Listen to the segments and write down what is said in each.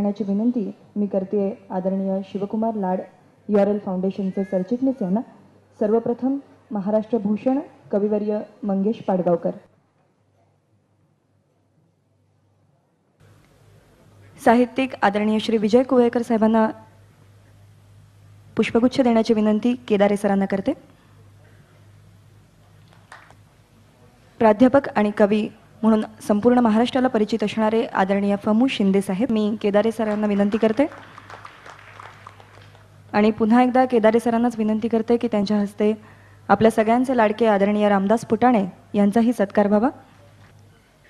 राहण्याची विनंती मी करते आदरणीय शिवकुमार लाड URL फाउंडेशनचे सरचिटणीस यांना. सर्वप्रथम महाराष्ट्र भूषण कविवर्य मंगेश पाडगावकर. साहित्यिक आदरणीय श्री विजय कुवळेकर साहेबांना पुष्पगुच्छ देण्याची विनंती केदारे सरांना करते. प्राध्यापक आणि कवी म्हणून संपूर्ण महाराष्ट्राला परिचित असणारे आदरणीय फमू शिंदे साहेब, मी केदारे सरांना विनंती करते आणि पुन्हा एकदा केदारे सरांनाच विनंती करते की त्यांच्या हस्ते आपल्या सगळ्यांचे लाडके आदरणीय रामदास फुटाणे यांचाही सत्कार व्हावा.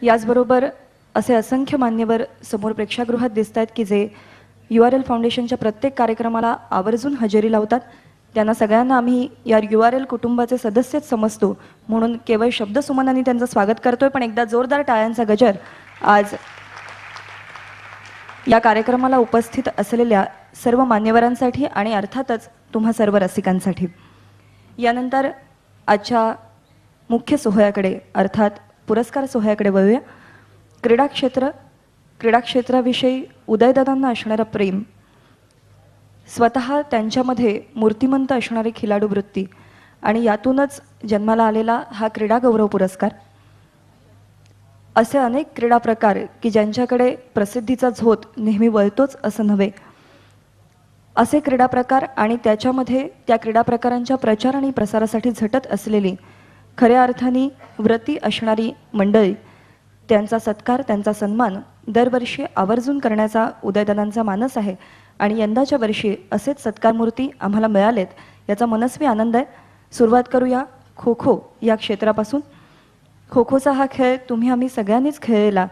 याचबरोबर असे असंख्य मान्यवर समोर प्रेक्षागृहात दिसत आहेत की जे URL फाउंडेशनच्या प्रत्येक कार्यक्रमाला आवर्जून हजेरी लावतात. त्यांना सगळ्यांना आम्ही या URL कुटुंबाचे सदस्यच समजतो, म्हणून केवळ शब्दसुमनांनी त्यांचं स्वागत करतोय. पण एकदा जोरदार टाळ्यांचा गजर आज या कार्यक्रमाला उपस्थित असलेल्या सर्व मान्यवरांसाठी आणि अर्थातच तुम्हा सर्व रसिकांसाठी. यानंतर आजच्या मुख्य सोहळ्याकडे अर्थात पुरस्कार सोहळ्याकडे वळूया. क्रीडा क्षेत्राविषयी उदयदादांना असणारं प्रेम, स्वतः त्यांच्यामध्ये मूर्तिमंत असणारी खिलाडू वृत्ती आणि यातूनच जन्माला आलेला हा क्रीडा गौरव पुरस्कार. असे अनेक क्रीडा प्रकार की ज्यांच्याकडे प्रसिद्धीचा झोत नेहमी वळतोच असं नव्हे, असे क्रीडा प्रकार आणि त्याच्यामध्ये त्या क्रीडा प्रकारांच्या प्रचार आणि प्रसारासाठी झटत असलेली खऱ्या अर्थाने व्रती असणारी मंडळी, त्यांचा सत्कार, त्यांचा सन्मान दरवर्षी आवर्जून करण्याचा उदयदादांचा मानस आहे आणि यंदाच्या वर्षी असेच सत्कारमूर्ती आम्हाला मिळालेत याचा मनस्वी आनंद आहे. सुरुवात करूया खो खो या क्षेत्रापासून. खो खोचा हा खेळ तुम्ही आम्ही सगळ्यांनीच खेळलेला,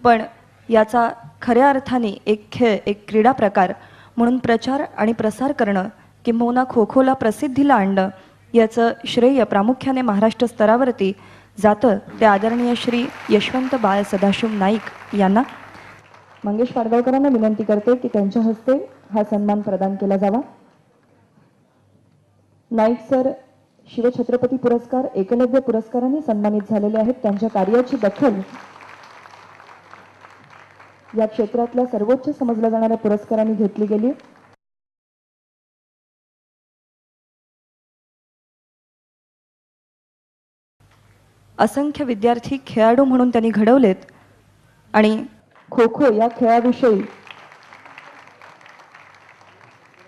पण याचा खऱ्या अर्थाने एक खेळ, एक क्रीडा प्रकार म्हणून प्रचार आणि प्रसार करणं किंबहुना खो खोला प्रसिद्धीला आणणं याचं श्रेय प्रामुख्याने महाराष्ट्र स्तरावरती जातं ते आदरणीय श्री यशवंत बाळ सदाशिव नाईक यांना. मंगेश पाडगावकरांना विनंती करते की त्यांच्या हस्ते हा सन्मान प्रदान केला जावा. नाईक सर शिवछत्रपती पुरस्कार, एकलव्य पुरस्कारांनी सन्मानित झालेले आहेत. त्यांच्या कार्याची दखल या क्षेत्रातल्या सर्वोच्च समजल्या जाणाऱ्या पुरस्कारांनी घेतली गेली. असंख्य विद्यार्थी खेळाडू म्हणून त्यांनी घडवलेत आणि खो खो या खेळाविषयी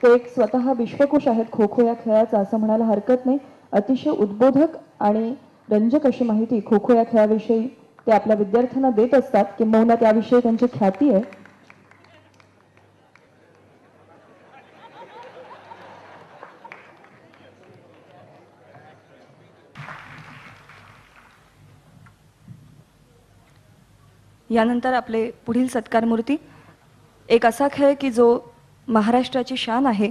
ते एक स्वतः विश्वकोश आहेत खो खो या खेळाचा, असं म्हणायला हरकत नाही. अतिशय उद्बोधक आणि रंजक अशी माहिती खो खो या खेळाविषयी ते आपल्या विद्यार्थ्यांना देत असतात, किंबहुना त्याविषयी त्यांची ख्याती आहे. यानंतर आपले पुढील सत्कारमूर्ती एक असा खेळ की जो महाराष्ट्राची शान आहे,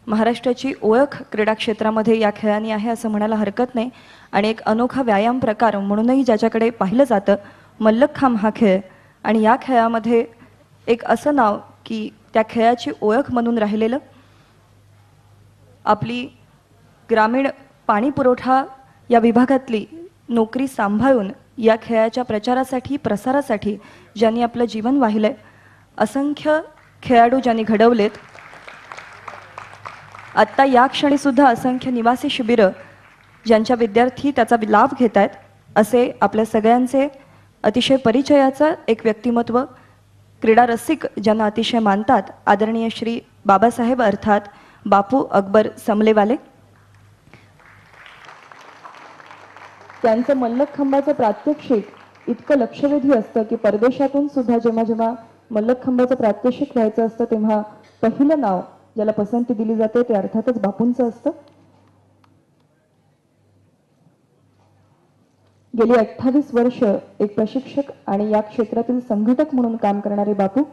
महाराष्ट्राची ओळख क्रीडा क्षेत्रामध्ये या खेळाने आहे असं म्हणायला हरकत नाही आणि एक अनोखा व्यायाम प्रकार म्हणूनही ज्याच्याकडे पाहिलं जातं मल्लखांब हा खेळ. आणि या खेळामध्ये एक असं नाव की त्या खेळाची ओळख म्हणून राहिलेलं, आपली ग्रामीण पाणी पुरवठा या विभागातली नोकरी सांभाळून या खेळाच्या प्रचारासाठी प्रसारासाठी ज्यांनी आपलं जीवन वाहिलंय, असंख्य खेळाडू ज्यांनी घडवलेत, आत्ता या क्षणी सुद्धा असंख्य निवासी शिबिरं ज्यांच्या विद्यार्थी त्याचा लाभ घेत आहेत, असे आपल्या सगळ्यांचे अतिशय परिचयाचं एक व्यक्तिमत्व, क्रीडा रसिक ज्यांना अतिशय मानतात, आदरणीय श्री बाबासाहेब अर्थात बापू अकबर समलेवाले. त्यांचं मल्लखांबाचं प्रात्यक्षिक इतकं लक्षवेधी असतं की परदेशातून सुद्धा जेव्हा जेव्हा मल्लखांबाचं प्रात्यक्षिक व्हायचं असतं तेव्हा पहिलं नाव ज्याला पसंती दिली जाते ते अर्थातच बापूंचं असतं. गेली 28 वर्ष एक प्रशिक्षक आणि या क्षेत्रातील संघटक म्हणून काम करणारे बापू,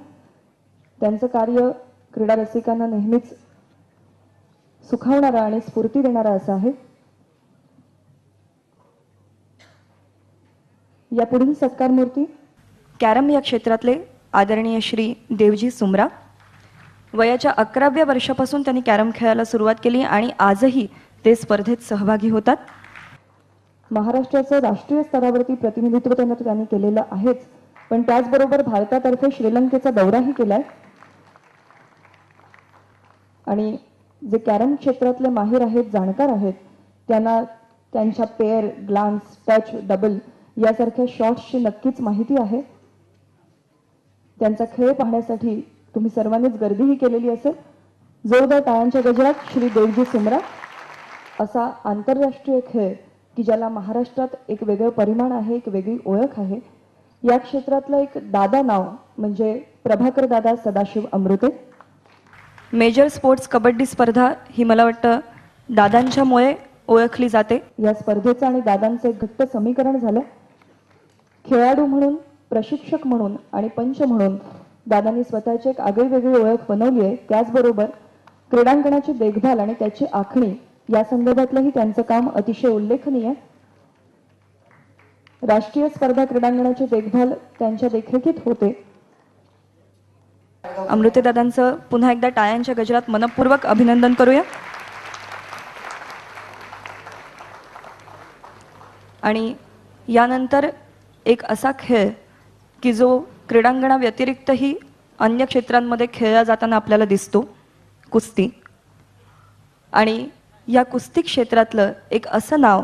त्यांचं कार्य क्रीडा रसिकांना नेहमीच सुखावणारा आणि स्फूर्ती देणारा असं आहे. या पुढील सत्कारमूर्ती कॅरम या क्षेत्रातले आदरणीय श्री देवजी सुमरा. वयाच्या 11व्या वर्षापासून त्यांनी कॅरम खेळायला सुरुवात केली आणि आजही ते स्पर्धेत सहभागी होतात. महाराष्ट्राचं राष्ट्रीय स्तरावरती प्रतिनिधित्व त्यांनी केलेलं आहेच, पण त्याचबरोबर भारतातर्फे श्रीलंकेचा दौराही केलाय. आणि जे कॅरम क्षेत्रातले माहीर आहेत, जाणकार आहेत, त्यांना त्यांच्या पेअर, ग्लान्स, टच, डबल यासारख्या शॉट्सची नक्कीच माहिती आहे. त्यांचा खेळ पाहण्यासाठी तुम्ही सर्वांनीच गर्दीही केलेली असेल. जोरदार टाळ्यांच्या गजरात श्री देवजी सुमरा असा आंतरराष्ट्रीय खेळ की ज्याला महाराष्ट्रात एक वेगळं परिमाण आहे, एक वेगळी ओळख आहे. या क्षेत्रातलं एक दादा नाव म्हणजे प्रभाकर दादा सदाशिव अमृते. मेजर स्पोर्ट्स कबड्डी स्पर्धा ही मला वाटतं दादांच्यामुळे ओळखली जाते. या स्पर्धेचं आणि दादांचं एक घट्ट समीकरण झालं. खेळाडू म्हणून, प्रशिक्षक म्हणून आणि पंच म्हणून दादांनी स्वतःची एक आगळीवेगळी ओळख बनवली आहे. त्याचबरोबर क्रीडांगणाची देखभाल आणि त्याची आखणी या संदर्भातलंही त्यांचं काम अतिशय उल्लेखनीय. राष्ट्रीय स्पर्धा क्रीडांगणाची देखभाल त्यांच्या देखरेखीत होते. अमृतेदादांचं पुन्हा एकदा टाळ्यांच्या गजरात मनपूर्वक अभिनंदन करूया. आणि यानंतर एक असा खेळ की जो क्रीडांगणाव्यतिरिक्तही अन्य क्षेत्रांमध्ये खेळला जाताना आपल्याला दिसतो, कुस्ती. आणि या कुस्ती क्षेत्रातलं एक असं नाव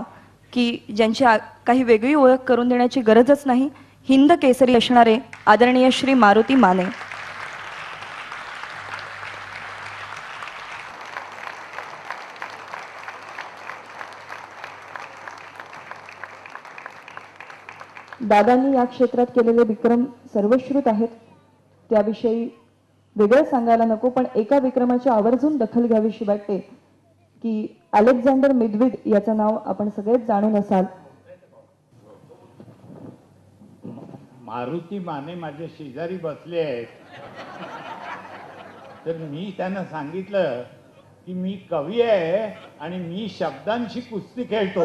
की ज्यांची काही वेगळी ओळख करून देण्याची गरजच नाही. हिंद केसरी असणारे आदरणीय श्री मारुती माने. दादांनी या क्षेत्रात केलेले विक्रम सर्वश्रुत आहेत, त्याविषयी वेगळं सांगायला नको. पण एका विक्रमाची आवर्जून दखल घ्यावीशी वाटते की अलेक्झांडर मिडविड याचं नाव आपण सगळेच जाणून असाल. मारुती माने माझ्या शेजारी बसले आहेत, तर मी त्यांना सांगितलं की मी कवी आहे आणि मी शब्दांशी कुस्ती खेळतो.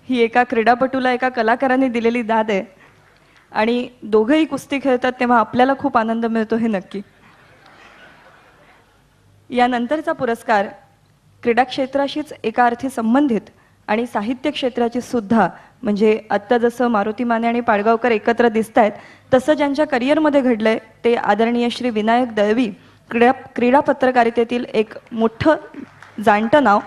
ही एका क्रीडापटूला एका कलाकाराने दिलेली दाद आहे. आणि दोघंही कुस्ती खेळतात तेव्हा आपल्याला खूप आनंद मिळतो, हे नक्की. यानंतरचा पुरस्कार क्रीडा क्षेत्राशीच एका अर्थी संबंधित आणि साहित्य क्षेत्राची सुद्धा, म्हणजे आत्ता जसं मारुती माने आणि पाडगावकर एकत्र दिसत आहेत तसं ज्यांच्या करिअरमध्ये घडलंय ते आदरणीय श्री विनायक दळवी. क्रीडा पत्रकारितेतील एक मोठं जाणतं नाव,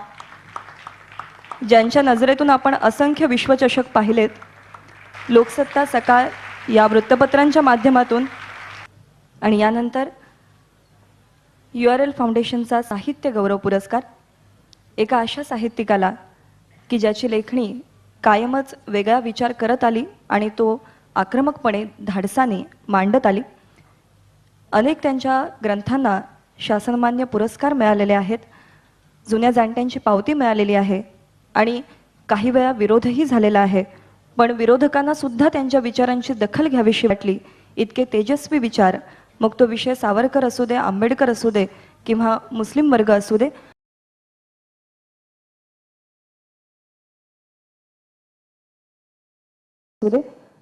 ज्यांच्या नजरेतून आपण असंख्य विश्वचषक पाहिलेत. लोकसत्ता, सकाळ या वृत्तपत्रांच्या माध्यमातून. आणि यानंतर URL फाउंडेशनचा साहित्य गौरव पुरस्कार एका अशा साहित्यिकाला की ज्याची लेखणी कायमच वेगळा विचार करत आली आणि तो आक्रमकपणे, धाडसाने मांडत आली. अनेक त्यांच्या ग्रंथांना शासनमान्य पुरस्कार मिळालेले आहेत, जुन्या जाणत्यांची पावती मिळालेली आहे आणि काही वेळा विरोधही झालेला आहे. पण विरोधकांना सुद्धा त्यांच्या विचारांची दखल घ्यावीशी वाटली. इतके तेजस्वी विचार, मग तो विषय सावरकर असू दे, आंबेडकर असू दे किंवा मुस्लिम वर्ग असू दे,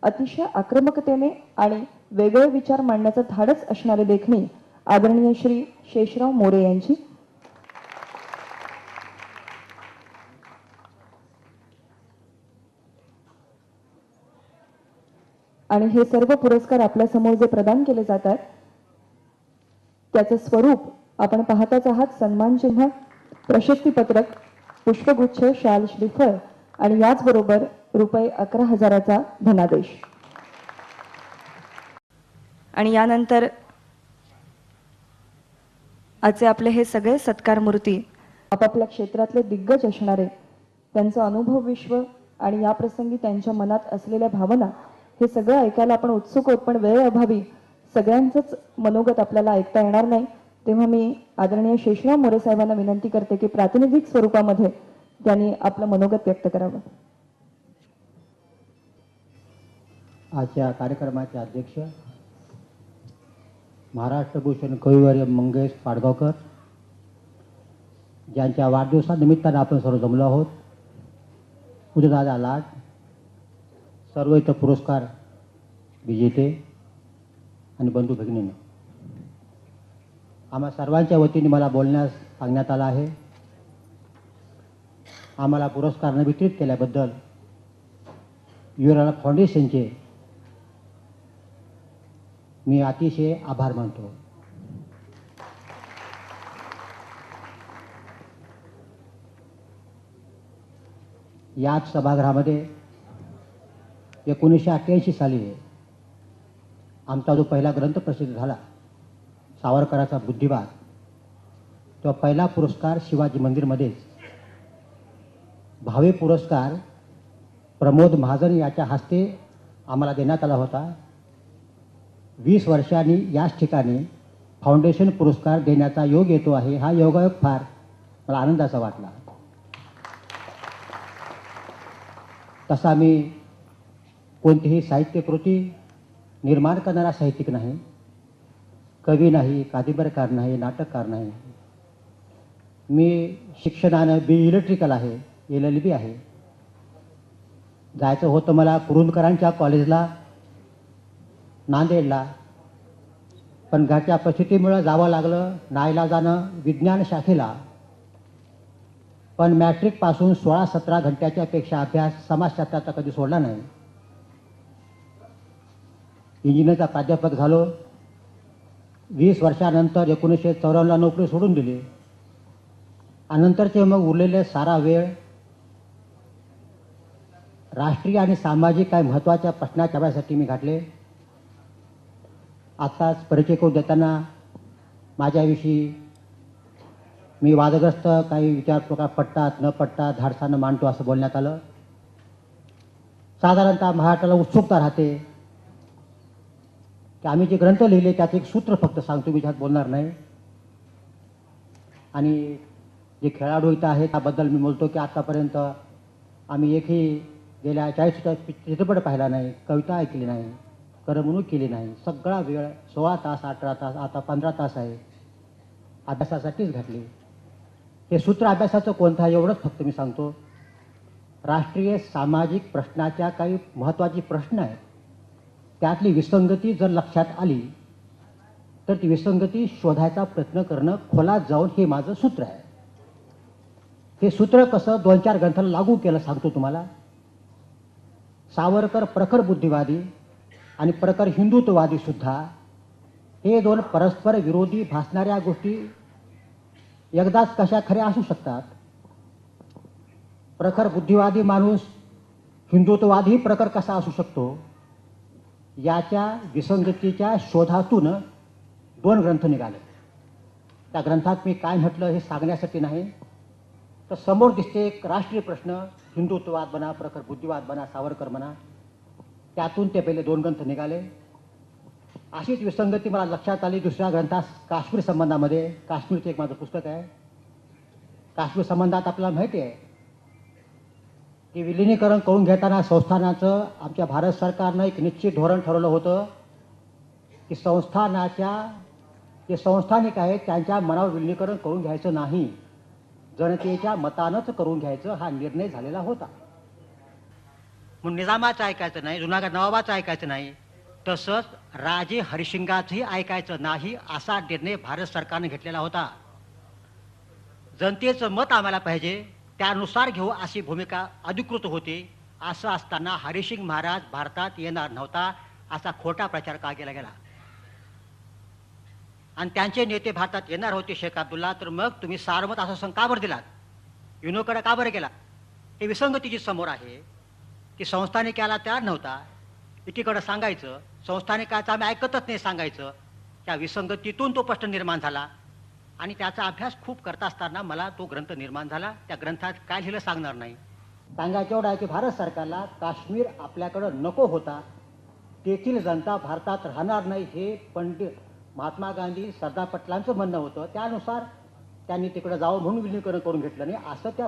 अतिशय आक्रमकतेने आणि वेगळे विचार मांडण्याचं धाडस असणारे लेखणी आदरणीय श्री शेषराव मोरे यांची. आणि हे सर्व पुरस्कार आपल्या समोर जे प्रदान केले जातात त्याचं स्वरूप आपण पाहताच आहात. सन्मान चिन्ह, प्रशस्तीपत्रक, पुष्पगुच्छ, शाल, श्रीफळ आणि याचबरोबर रुपये 11,000चा धनादेश. आणि यानंतर आजचे आपले हे सगळे सत्कार मूर्ती आपापल्या क्षेत्रातले दिग्गज असणारे, त्यांचं अनुभव विश्व आणि या प्रसंगी त्यांच्या मनात असलेल्या भावना हे सगळं ऐकायला आपण उत्सुक आहोत. पण वेळेअभावी सगळ्यांचंच मनोगत आपल्याला ऐकता येणार नाही. तेव्हा मी आदरणीय शेषराव मोरे साहेबांना विनंती करते की प्रातिनिधिक स्वरूपामध्ये त्यांनी आपलं मनोगत व्यक्त करावं. आजच्या कार्यक्रमाचे अध्यक्ष महाराष्ट्रभूषण कविवर्य मंगेश पाडगावकर, ज्यांच्या वाढदिवसानिमित्तानं आपण सर्व जमलो आहोत, उदयदादा लाड, सर्व इतर पुरस्कार विजेते आणि बंधू भगिनींनो, आम्हा सर्वांच्या वतीने मला बोलण्यास सांगण्यात आलं आहे. आम्हाला पुरस्कार वितरित केल्याबद्दल URL फाउंडेशनचे मी अतिशय आभार मानतो. याच सभागृहामध्ये 1988 साली आमचा जो पहिला ग्रंथ प्रसिद्ध झाला, सावरकरांचा बुद्धिवाद, तो पहिला पुरस्कार शिवाजी मंदिरमध्येच भावे पुरस्कार प्रमोद महाजन याच्या हस्ते आम्हाला देण्यात आला होता. 20 वर्षांनी याच ठिकाणी फाउंडेशन पुरस्कार देण्याचा योग येतो आहे. हा योगायोग फार मला आनंदाचा वाटला. तसा मी कोणतीही साहित्यकृती निर्माण करणारा साहित्यिक नाही, कवी नाही, कादंबरीकार नाही, नाटककार नाही. मी शिक्षणानं इलेक्ट्रिकल आहे, LLB आहे. जायचं होतं मला कुरुंदकरांच्या कॉलेजला नांदेडला, पण घरच्या परिस्थितीमुळं जावं लागलं नाईलाजानं विज्ञान शाखेला. पण मॅट्रिकपासून 16-17 घंट्याच्या पेक्षा अभ्यास समाजशास्त्राचा कधी सोडला नाही. इंजिनिअरचा प्राध्यापक झालो. 20 वर्षानंतर 1994ला नोकरी सोडून दिली. आणि नंतरचे मग उरलेले सारा वेळ राष्ट्रीय आणि सामाजिक काही महत्त्वाच्या प्रश्नाच्या अभ्यासासाठी मी घातले. आत्ताच परिचय करून देताना माझ्याविषयी मी वादग्रस्त काही विचार प्रकार पटतात न पटतात धाडसानं मांडतो असं बोलण्यात आलं. साधारणतः महाराष्ट्राला उत्सुकता राहते की आम्ही जे ग्रंथ लिहिले त्याचं एक सूत्र फक्त सांगतो, मी त्यात बोलणार नाही. आणि जे खेळाडू इथं आहेत त्याबद्दल मी बोलतो की आत्तापर्यंत आम्ही एकही गेल्या 40 चित्रपट पाहिला नाही, कविता ऐकली नाही, करमणूक केली नाही. सगळा वेळ 16 तास 18 तास आता 15 तास आहे अभ्यासासाठीच घातली. हे सूत्र अभ्यासाचं कोणतं आहे एवढंच फक्त मी सांगतो. राष्ट्रीय सामाजिक प्रश्नाच्या काही महत्त्वाचे प्रश्न आहेत, त्यातली विसंगती जर लक्षात आली तर ती विसंगती शोधायचा प्रयत्न करणं खोलात जाऊन हे माझं सूत्र आहे. हे सूत्र कसं 2-4 ग्रंथाला लागू केलं सांगतो तुम्हाला. सावरकर प्रखर बुद्धिवादी आणि प्रखर हिंदुत्ववादी सुद्धा, हे दोन परस्पर विरोधी भासणाऱ्या गोष्टी एकदाच कशा खऱ्या असू शकतात. प्रखर बुद्धिवादी माणूस हिंदुत्ववादी प्रखर कसा असू शकतो, याच्या विसंगतीच्या शोधातून 2 ग्रंथ निघाले. त्या ग्रंथात मी काय म्हटलं हे सांगण्यासाठी नाही, तर समोर दिसते एक राष्ट्रीय प्रश्न, हिंदुत्ववाद म्हणा, प्रखर बुद्धिवाद म्हणा, सावरकर म्हणा, त्यातून ते पहिले 2 ग्रंथ निघाले. अशीच विसंगती मला लक्षात आली दुसऱ्या ग्रंथात काश्मीर संबंधामध्ये. काश्मीरचं एक माझं पुस्तक आहे. काश्मीर संबंधात आपल्याला माहिती आहे की विलिनीकरण करून घेताना संस्थानाचं आमच्या भारत सरकारनं एक निश्चित धोरण ठरवलं होतं की जे संस्थानिक आहेत त्यांच्या मनावर विलिनीकरण करून घ्यायचं नाही, जनतेच्या मतानंच करून घ्यायचं हा निर्णय झालेला होता. म्हणून निजामाचं ऐकायचं नाही, जुनागड नवाबाचं ऐकायचं नाही, तसंच राजे हरिसिंगाचंही ऐकायचं नाही असा निर्णय भारत सरकारने घेतलेला होता. जनतेचं मत आम्हाला पाहिजे त्यानुसार घेऊ अशी भूमिका अधिकृत होती. असं असताना हरिसिंग महाराज भारतात येणार नव्हता असा खोटा प्रचार का केला गेला. आणि त्यांचे नेते भारतात येणार होते शेख अब्दुल्ला, तर मग तुम्ही सारमत असा संघ का बरं दिलात, युनोकडे का बरं गेला. हे विसंगतीची समोर आहे की संस्थानिकाला तयार नव्हता, एकीकडे सांगायचं संस्थानिकाचं आम्ही ऐकतच नाही सांगायचं. त्या विसंगतीतून तो प्रश्न निर्माण झाला आणि त्याचा अभ्यास खूप करता असताना मला तो ग्रंथ निर्माण झाला. त्या ग्रंथात काय लिहिलं सांगणार नाही. सांगायचं एवढं आहे की भारत सरकारला काश्मीर आपल्याकडं नको होता, तेथील जनता भारतात राहणार नाही हे पंडित महात्मा गांधी सरदार पटेलांचं म्हणणं होतं. त्यानुसार त्यांनी तिकडं जावं म्हणून विलीनीकरण करून घेतलं नाही असं त्या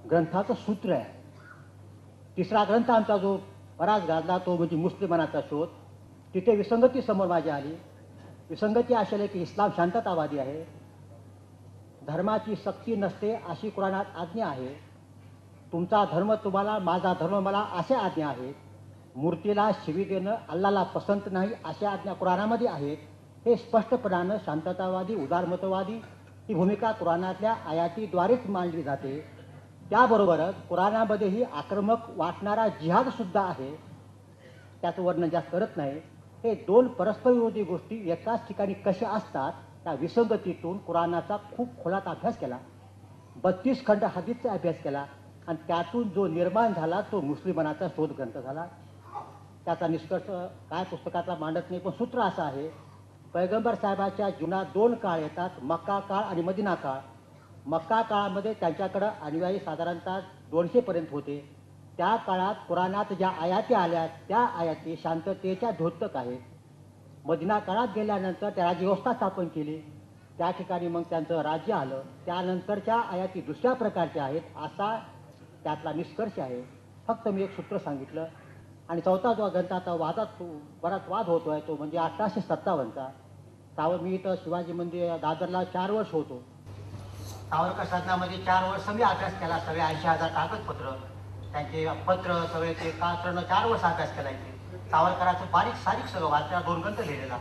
ग्रंथाचं सूत्र आहे. तिसरा ग्रंथ आमचा जो बराच गाजला तो म्हणजे मुस्लिमानाचा शोध. तिथे विसंगती समोर माझी आली. विसंगती अशी आली की इस्लाम शांततावादी आहे, धर्माची सक्ती नसते अशी कुराणात आज्ञा आहे, तुमचा धर्म तुम्हाला माझा धर्म मला अशा आज्ञा आहेत, मूर्तीला शिवी देणं अल्लाला पसंत नाही अशा आज्ञा कुराणामध्ये आहेत. हे स्पष्टपणानं शांततावादी उदारमतवादी ही भूमिका कुराणातल्या आयातीद्वारेच मांडली जाते. त्याबरोबरच कुराणामध्येही आक्रमक वाटणारा जिहाद सुद्धा आहे, त्याचं वर्णन जास्त करत नाही. हे दोन परस्परविरोधी गोष्टी एकाच ठिकाणी कशा असतात त्या विसंगतीतून कुराणाचा खूप खोलात अभ्यास केला. 32 खंड हदीसचा अभ्यास केला आणि त्यातून जो निर्माण झाला तो मुस्लिमांचा शोध ग्रंथ झाला. त्याचा निष्कर्ष काय पुस्तकातला मांडत नाही, पण सूत्र असं आहे, पैगंबर साहेबाच्या जीवनात 2 काळ येतात, मक्का काळ आणि मदिना काळ. मक्का काळामध्ये त्यांच्याकडं अनुयायी साधारणतः 200 पर्यंत होते. त्या काळात कुराणात ज्या आयाती आल्या त्या आयाती शांततेच्या द्योतक आहेत. मदिना काळात गेल्यानंतर त्या राज्यव्यवस्था स्थापन केली, त्या ठिकाणी मग त्यांचं राज्य आलं. त्यानंतरच्या आयाती दुसऱ्या प्रकारच्या आहेत असा त्यातला निष्कर्ष आहे. फक्त मी एक सूत्र सांगितलं. आणि चौथा जो ग्रंथाचा वादात बराच वाद होतोय तो म्हणजे 1857चा. मी इथं शिवाजी मंदिर दादरला 4 वर्ष होतो. सावरकर सदनामध्ये 4 वर्ष मी अभ्यास केला. सगळे 80,000 कागदपत्र, त्यांचे पत्र सगळे ते कात्रण 4 वर्ष अभ्यास केला. इथे सावरकराचं बारीक सारीक सगळं वाचल्या 2 ग्रंथ लिहिलेला.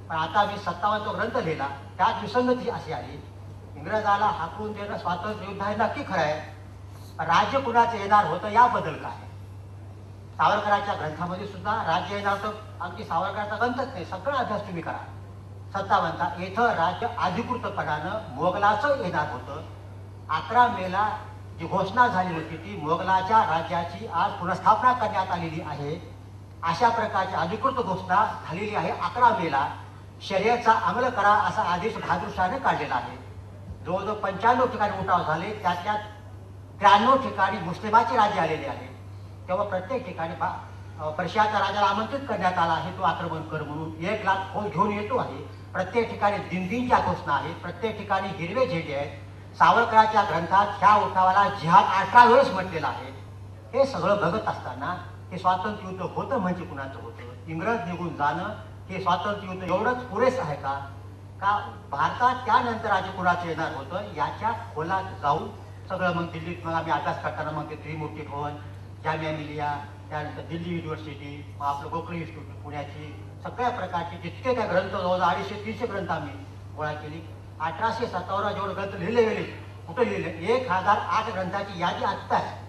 पण आता मी 57 ग्रंथ लिहिला. त्यात विसंगती अशी आली, इंग्रजाला हाकलून देणं स्वातंत्र्य युद्ध आहे नक्की खरं आहे, राज्य कुणाचं येणार होतं याबद्दल काय. सावरकरांच्या ग्रंथामध्ये सुद्धा राज्य येणार तर अगदी सावरकरांचा ग्रंथच नाही, सगळा अभ्यास तुम्ही करा. 57चा इथं राज्य अधिकृतपणानं मोगलाचं येणार होतं. 11 मेला जी घोषणा झाली होती ती मोगलाच्या राज्याची आज पुनर्स्थापना करण्यात आलेली आहे. अशा प्रकारची अधिकृत घोषणा झालेली आहे. 11 मेला शर्यतचा अंमल करा असा आदेश बहादूरशाहने काढलेला आहे. जवळजवळ 95 ठिकाणी उठाव झाले, त्यातल्या 93 ठिकाणी मुस्लिमाचे राज्य आलेले आहे. तेव्हा प्रत्येक ठिकाणी पर्शियाच्या राजाला आमंत्रित करण्यात आला आहे, तो आक्रमण कर म्हणून. 1 लाख फौज घेऊन येतो आहे. प्रत्येक ठिकाणी दिनदिनच्या घोषणा आहेत, प्रत्येक ठिकाणी हिरवे झेंडे आहेत. सावरकरांच्या ग्रंथात ह्या उठावाला जिहाद 18 वेळेस म्हटलेलं आहे. हे सगळं बघत असताना हे स्वातंत्र्य युद्ध होतं म्हणजे कुणाचं होतं, इंग्रज निघून जाणं हे स्वातंत्र्य युद्ध एवढंच पुरेस आहे का भारतात त्यानंतर राज्य कुणाचं येणार होतं याच्या खोलात जाऊन सगळं मग दिल्लीत मग आम्ही अभ्यास करताना मग ते त्रिमूर्ती भवन, जामिया मिलिया, त्यानंतर दिल्ली युनिव्हर्सिटी, मग आपलं गोखले इन्स्टिट्यूट पुण्याची, सगळ्या प्रकारचे जितके काय ग्रंथ जवळ 250-300 ग्रंथ आम्ही गोळा केली. 1857 जेवढे ग्रंथ लिहिले गेले कुठे लिहिले, 1008 ग्रंथाची यादी आत्ता आहे.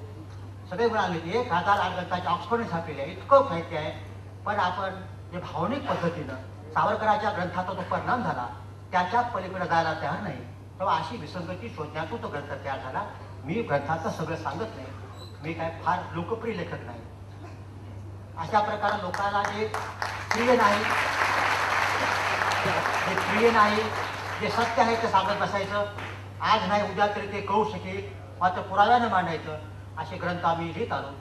सगळे मिळाले 1008 ग्रंथाची ऑक्सफर्डने छापलेली आहे. इतकं साहित्य आहे. पण आपण जे भावनिक पद्धतीनं सावरकरांच्या ग्रंथाचा जो परिणाम झाला त्याच्याच पलीकडे जायला तयार नाही. तेव्हा अशी विसंगती शोधण्यातून तो ग्रंथ तयार झाला. मी ग्रंथाचं सगळं सांगत नाही, मी काय फार लोकप्रिय लेखक नाही. अशा प्रकारे लोकांना जे प्रिय नाही, जे सत्य आहे ते सांगत बसायचं. आज नाही उद्या तरी ते कळू शकेल, मात्र पुराव्यानं मांडायचं. असे ग्रंथ आम्ही लिहित आलो.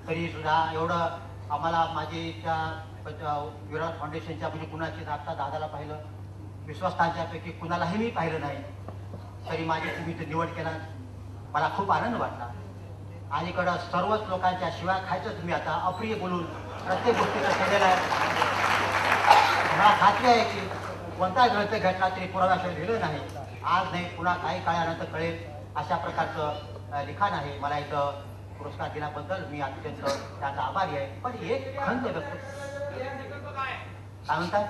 तरी सुद्धा एवढं आम्हाला माझी त्या विराट फाउंडेशनच्या म्हणजे कुणाची आत्ता दादाला पाहिलं, विश्वासांच्यापैकी कुणालाही मी पाहिलं नाही, तरी माझी तुम्ही ते निवड केला, मला खूप आनंद वाटला. अलीकडं सर्वच लोकांच्या शिवाय खायचं तुम्ही आता अप्रिय बोलून प्रत्येक गोष्टीचं केलेलं आहे. मला खात्री आहे की कोणता ग्रंथ घेतला तरी पुराव्याशिवाय लिहिलं नाही. आज नाही पुन्हा काही काळानंतर कळेल अशा प्रकारचं लिखाण आहे. मला इथं पुरस्कार दिल्याबद्दल मी अत्यंत त्याचा आभारी आहे. पण एक खंत व्यक्त काय म्हणतात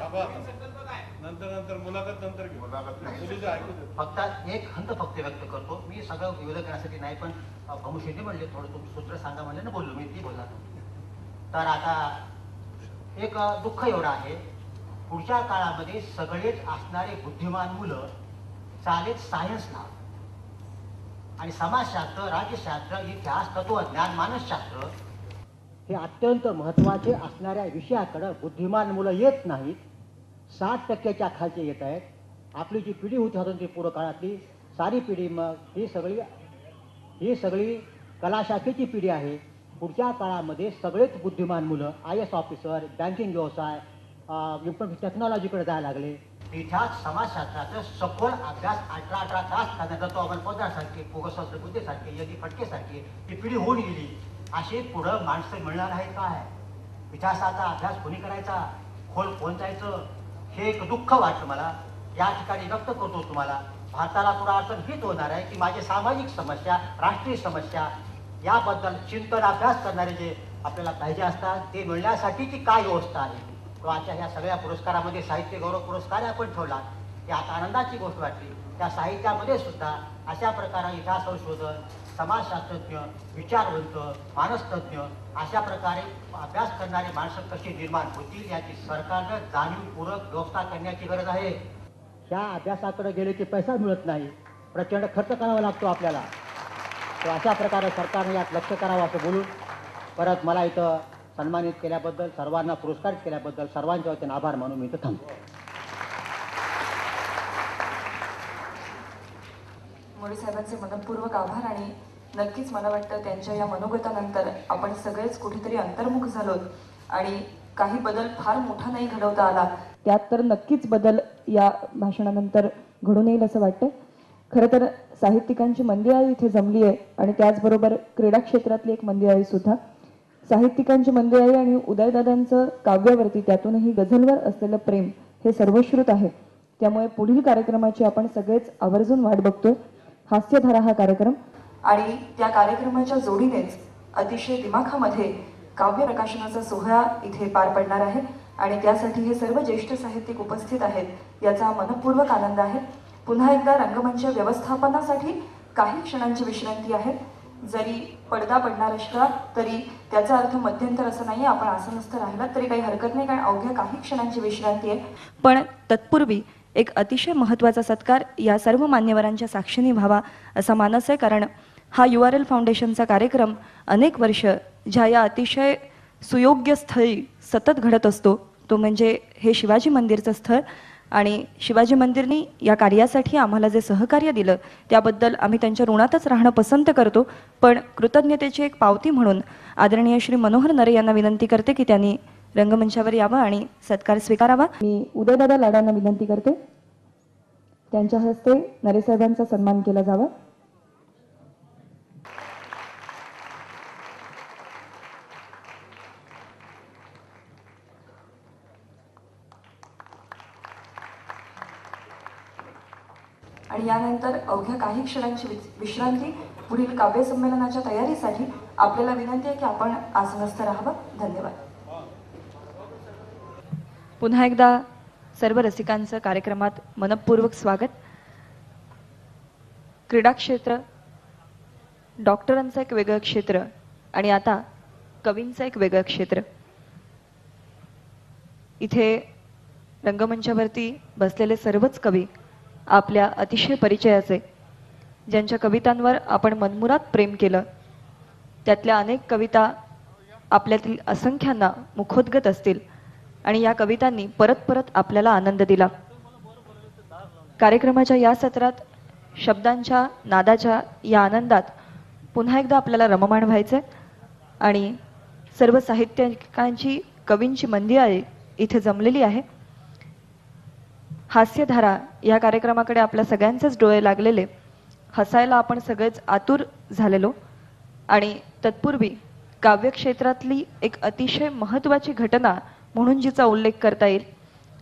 फक्त एक खंत फक्त व्यक्त करतो. मी सगळं विरोध करण्यासाठी नाही, पण भमुशेने म्हणले थोडं तुम्ही सूत्र सांगा म्हणले ना, बोललो मी, ती बोलला. तर आता एक दुःख एवढं आहे, पुढच्या काळामध्ये सगळेच असणारे बुद्धिमान मुलं चालेत सायन्सला आणि समाजशास्त्र, राज्यशास्त्र, इतिहास, तत्वज्ञान, मानसशास्त्र हे अत्यंत महत्त्वाचे असणाऱ्या विषयाकडे बुद्धिमान मुलं येत नाहीत. 60% खालचे येत आहेत. आपली जी पिढी होती स्वातंत्र्यपूर्व काळातली सारी पिढी, मग ही सगळी कलाशाखेची पिढी आहे. पुढच्या काळामध्ये सगळेच बुद्धिमान मुलं IAS ऑफिसर, बँकिंग व्यवसाय, इन्फॉर्मेशन टेक्नॉलॉजीकडे जायला लागले. इतिहास, समाजशास्त्राचा सखोल अभ्यास 18 तास करण्याचा तो आपण पदार्थासारखे, पोगसवस्त बुद्धीसारखे, यदी फटकेसारखी ही पिढी होऊन गेली. असे पुढं माणसं मिळणार आहेत काय? इतिहासाचा अभ्यास कोणी करायचा, खोल पोहोचायचं, हे एक दुःख वाटतं मला. या ठिकाणी व्यक्त करतो तुम्हाला. भारताला पुढे अडचण हीच होणार आहे की माझे सामाजिक समस्या, राष्ट्रीय समस्या याबद्दल चिंतन अभ्यास करणारे जे आपल्याला पाहिजे असतात ते मिळण्यासाठीची काय व्यवस्था आहे. तो आजच्या ह्या सगळ्या पुरस्कारामध्ये साहित्य गौरव पुरस्कार आपण ठेवला. ही आता आनंदाची गोष्ट वाटली. त्या साहित्यामध्ये सुद्धा अशा प्रकारे इतिहास संशोधन, समाजशास्त्रज्ञ, विचारवंत, मानसतज्ञ अशा प्रकारे अभ्यास करणारी माणसं कशी निर्माण होतील याची सरकारनं जाणीवपूर्वक व्यवस्था करण्याची गरज आहे. ह्या अभ्यासाकडे गेले की पैसा मिळत नाही, प्रचंड खर्च करावा लागतो आपल्याला. तर अशा प्रकारे सरकारने यात लक्ष करावं असं बोलून परत मला इथं सन्मानित केल्याबद्दल, सर्वांना पुरस्कारित केल्याबद्दल सर्वांच्या वतीने आभार मानून मी इथं थांबतो. मोडी साहेबांचे मनपूर्वक आभार. आणि नक्कीच मला वाटतं त्यांच्या या मनोगतानंतर आपण सगळेच कुठेतरी अंतर्मुख झालोत आणि काही बदल फार मोठा नाही घडवता आला, त्यात तर नक्कीच बदल या भाषणानंतर घडून येईल असं वाटतं. खरं तर साहित्यिकांची मंदिराळी इथे जमली आहे आणि त्याचबरोबर क्रीडा क्षेत्रातली एक मंदिराळी सुद्धा. साहित्यिकांची मंदिराळी आणि उदयदादांचं काव्यावरती त्यातूनही गझलवर असलेलं प्रेम हे सर्वश्रुत आहे. त्यामुळे पुढील कार्यक्रमाची आपण सगळेच आवर्जून वाट बघतोय. हास्यधारा हा कार्यक्रम आणि त्या कार्यक्रमाच्या जोडीनेच अतिशय दिमाखामध्ये काव्य प्रकाशनाचा सोहळा इथे पार पडणार आहे आणि त्यासाठी हे सर्व ज्येष्ठ साहित्यिक उपस्थित आहेत याचा मनपूर्वक आनंद आहे. पुन्हा एकदा रंगमंच व्यवस्थापनासाठी काही क्षणांची विश्रांती आहे. जरी पडदा पडणार असला तरी त्याचा अर्थ मध्यंतर असं नाही. आपण आसनस्थ राहिलात तरी काही हरकत नाही, कारण अवघ्या काही क्षणांची विश्रांती आहे. पण तत्पूर्वी एक अतिशय महत्त्वाचा सत्कार या सर्व मान्यवरांच्या साक्षीने व्हावा असा मानस आहे. कारण हा URL फाउंडेशनचा कार्यक्रम अनेक वर्ष ज्या या अतिशय सुयोग्य स्थळी सतत घडत असतो तो म्हणजे हे शिवाजी मंदिरचं स्थळ. आणि शिवाजी मंदिरनी या कार्यासाठी आम्हाला जे सहकार्य दिलं त्याबद्दल आम्ही त्यांच्या ऋणातच राहणं पसंत करतो. पण कृतज्ञतेची एक पावती म्हणून आदरणीय श्री मनोहर नरे यांना विनंती करते की त्यांनी रंगमंचावर यावं आणि सत्कार स्वीकारावा. मी उदयदादा लाडांना विनंती करते त्यांच्या हस्ते नरेसाहेबांचा सन्मान केला जावा. आणि यानंतर अवघ्या काही क्षणांची विश्रांती. पुढील काव्य संमेलनाच्या तयारीसाठी आपल्याला विनंती आहे की आपण आसनस्थ राहावं. धन्यवाद. पुन्हा एकदा सर्व रसिकांचं कार्यक्रमात मनपूर्वक स्वागत. क्रीडा क्षेत्र, डॉक्टरांचं एक वेगळं क्षेत्र आणि आता कवींचं एक वेगळं क्षेत्र. इथे रंगमंचावरती बसलेले सर्वच कवी आपल्या अतिशय परिचयाचे, ज्यांच्या कवितांवर आपण मनमुराद प्रेम केलं, त्यातल्या अनेक कविता आपल्यातील असंख्यांना मुखोद्गत असतील आणि या कवितांनी परत परत आपल्याला आनंद दिला. कार्यक्रमाच्या या सत्रात शब्दांच्या नादाच्या या आनंदात पुन्हा एकदा आपल्याला रममाण व्हायचंय आणि सर्व साहित्यिकांची कवींची मंदिराळी इथे जमलेली आहे. हास्यधारा या कार्यक्रमाकडे आपल्या सगळ्यांचेच डोळे लागलेले, हसायला आपण सगळेच आतुर झालेलो. आणि तत्पूर्वी काव्यक्षेत्रातली एक अतिशय महत्त्वाची घटना म्हणून जिचा उल्लेख करता येईल,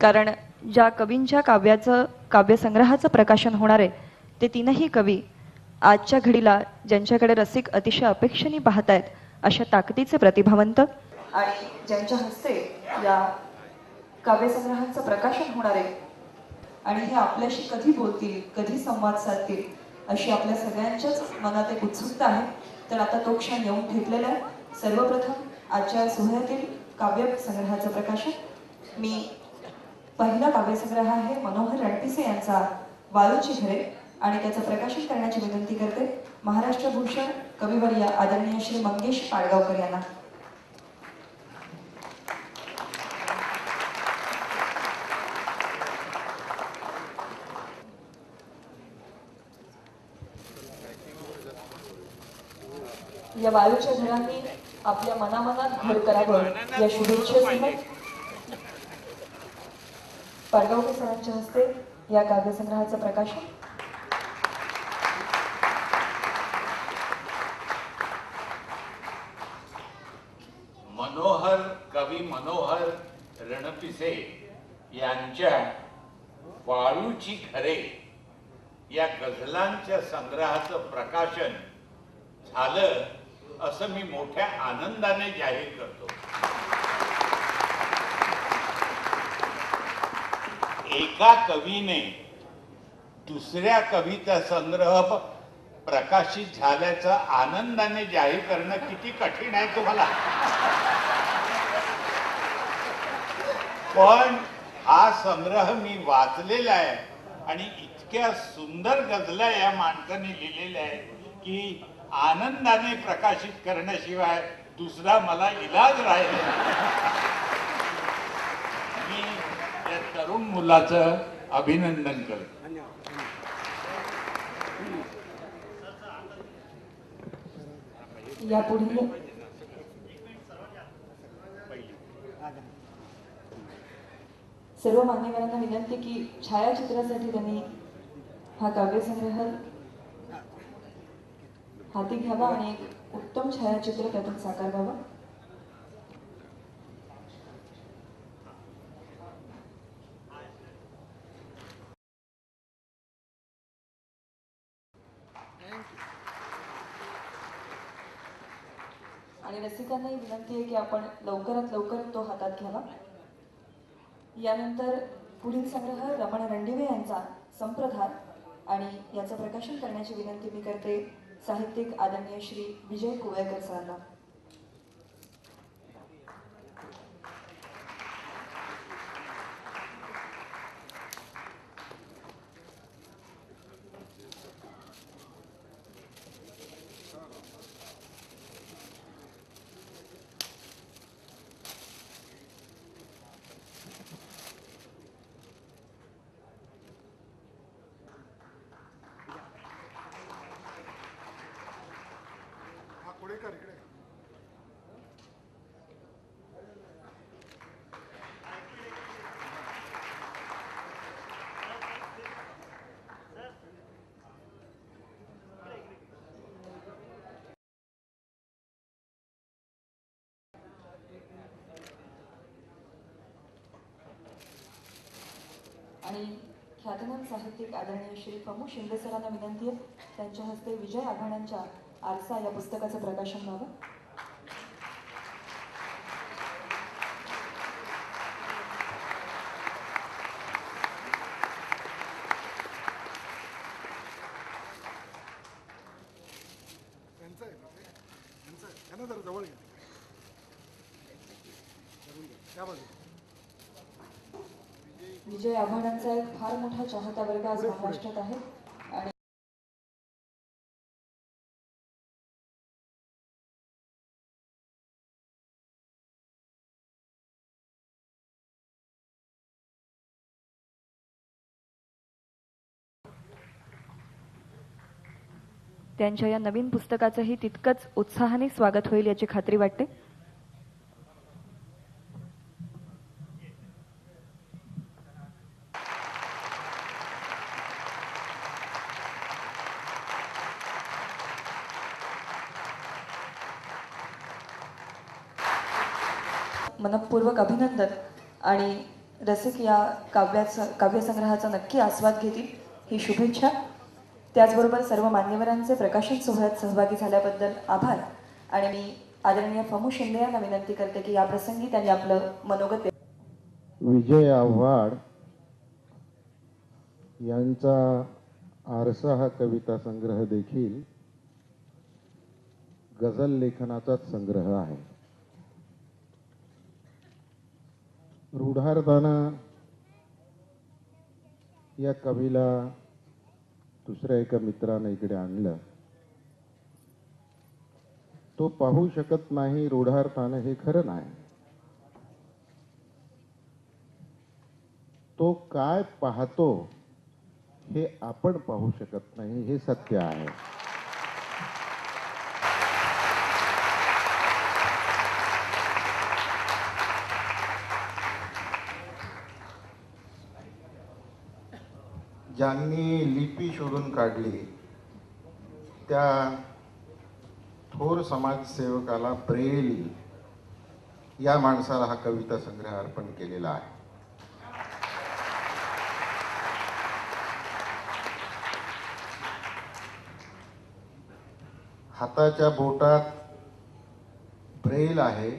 कारण ज्या कवींच्या काव्यसंग्रहाचं प्रकाशन होणार आहे ते तीनही कवी आजच्या घडीला ज्यांच्याकडे रसिक अतिशय अपेक्षेने पाहतायत अशा ताकदीचे प्रतिभावंत आणि ज्यांच्या हस्ते या काव्यसंग्रहांचं प्रकाशन होणार आहे आणि हे आपल्याशी कधी बोलतील, कधी संवाद साधतील अशी आपल्या सगळ्यांच्याच मनात एक उत्सुकता आहे. तर आता तो क्षण येऊन ठेपलेला आहे. सर्वप्रथम आजच्या सोहळ्यातील काव्य संग्रहाचं प्रकाशन. मी पहिला काव्यसंग्रह आहे मनोहर रणपिसे यांचा वाळूची घरे आणि त्याचं प्रकाशन करण्याची विनंती करते महाराष्ट्र भूषण कविवर्य आदरणीय श्री मंगेश पाडगावकर यांना. या वाळूच्या घरांनी आपल्या मनामनात घर करावं या शुभेच्छेसह पाडगावकर सरांच्या हस्ते या काव्यसंग्रहाचं प्रकाशन. मनोहर कवी मनोहर रणपिसे यांच्या वाळूची घरे या गझलांच्या संग्रहाचं प्रकाशन झालं असं मी मोठ्या आनंदाने जाहीर करतो. एका कवीने दुसऱ्या कविता संग्रह प्रकाशित झाल्याचं आनंदाने जाहीर करणं किती कठीण आहे तुम्हाला. पण हा संग्रह मी वाचलेला आहे आणि इतक्या सुंदर गझला या माणसाने लिहिलेल्या आहेत की आनंदाने प्रकाशित करण्याशिवाय दुसरा मला इलाज राहिला. मी या तरुण मुलाचं अभिनंदन करतो. यापुढे सर्व मान्यवरांना विनंती की छायाचित्रासाठी त्यांनी हा काव्यसंग्रह हाती घ्यावा आणि एक उत्तम छायाचित्र त्यातून साकारावा. आणि रसिकांनाही विनंती आहे की आपण लवकरात लवकर तो हातात घ्यावा. यानंतर पुढील संग्रह रमण रणदिवे यांचा संप्रधान आणि याचं प्रकाशन करण्याची विनंती मी करते साहित्यिक आदरणीय श्री विजय कुवळेकर सरांना. आणि ख्यातनाम साहित्यिक आदरणीय श्री फमू शिंदे सरांना विनंती आहे त्यांच्या हस्ते विजय आव्हानांच्या आरसा या पुस्तकाचं प्रकाशन व्हावं. विजय आव्हानांचा एक फार मोठा चाहता वर्ग आज महाराष्ट्रात आहे आणि त्यांच्या या नवीन पुस्तकाचंही तितकंच उत्साहाने स्वागत होईल याची खात्री वाटते. मनपूर्वक अभिनंदन आणि रसिक या काव्यसंग्रहाचा नक्की आस्वाद घेतील ही शुभेच्छा. त्याचबरोबर सर्व मान्यवरांचे प्रकाशन सोहळ्यात सहभागी झाल्याबद्दल आभार आणि मी आदरणीय फमू शिंदे यांना विनंती करते की या प्रसंगी त्यांनी आपलं मनोगत. विजय आव्हाड यांचा आरसा हा कविता संग्रह देखील गझल लेखनाचाच संग्रह आहे. रूढारदाना या कवीला दुसऱ्या एका मित्राने इकडे आणलं. तो पाहू शकत नाही रूढार्थानं हे खरं नाही. तो काय पाहतो हे आपण पाहू शकत नाही हे सत्य आहे. ज्यांनी लिपी शोधून काढली त्या थोर समाजसेवकाला ब्रेल या माणसाला हा कविता संग्रह अर्पण केलेला आहे. हाताच्या बोटात ब्रेल आहे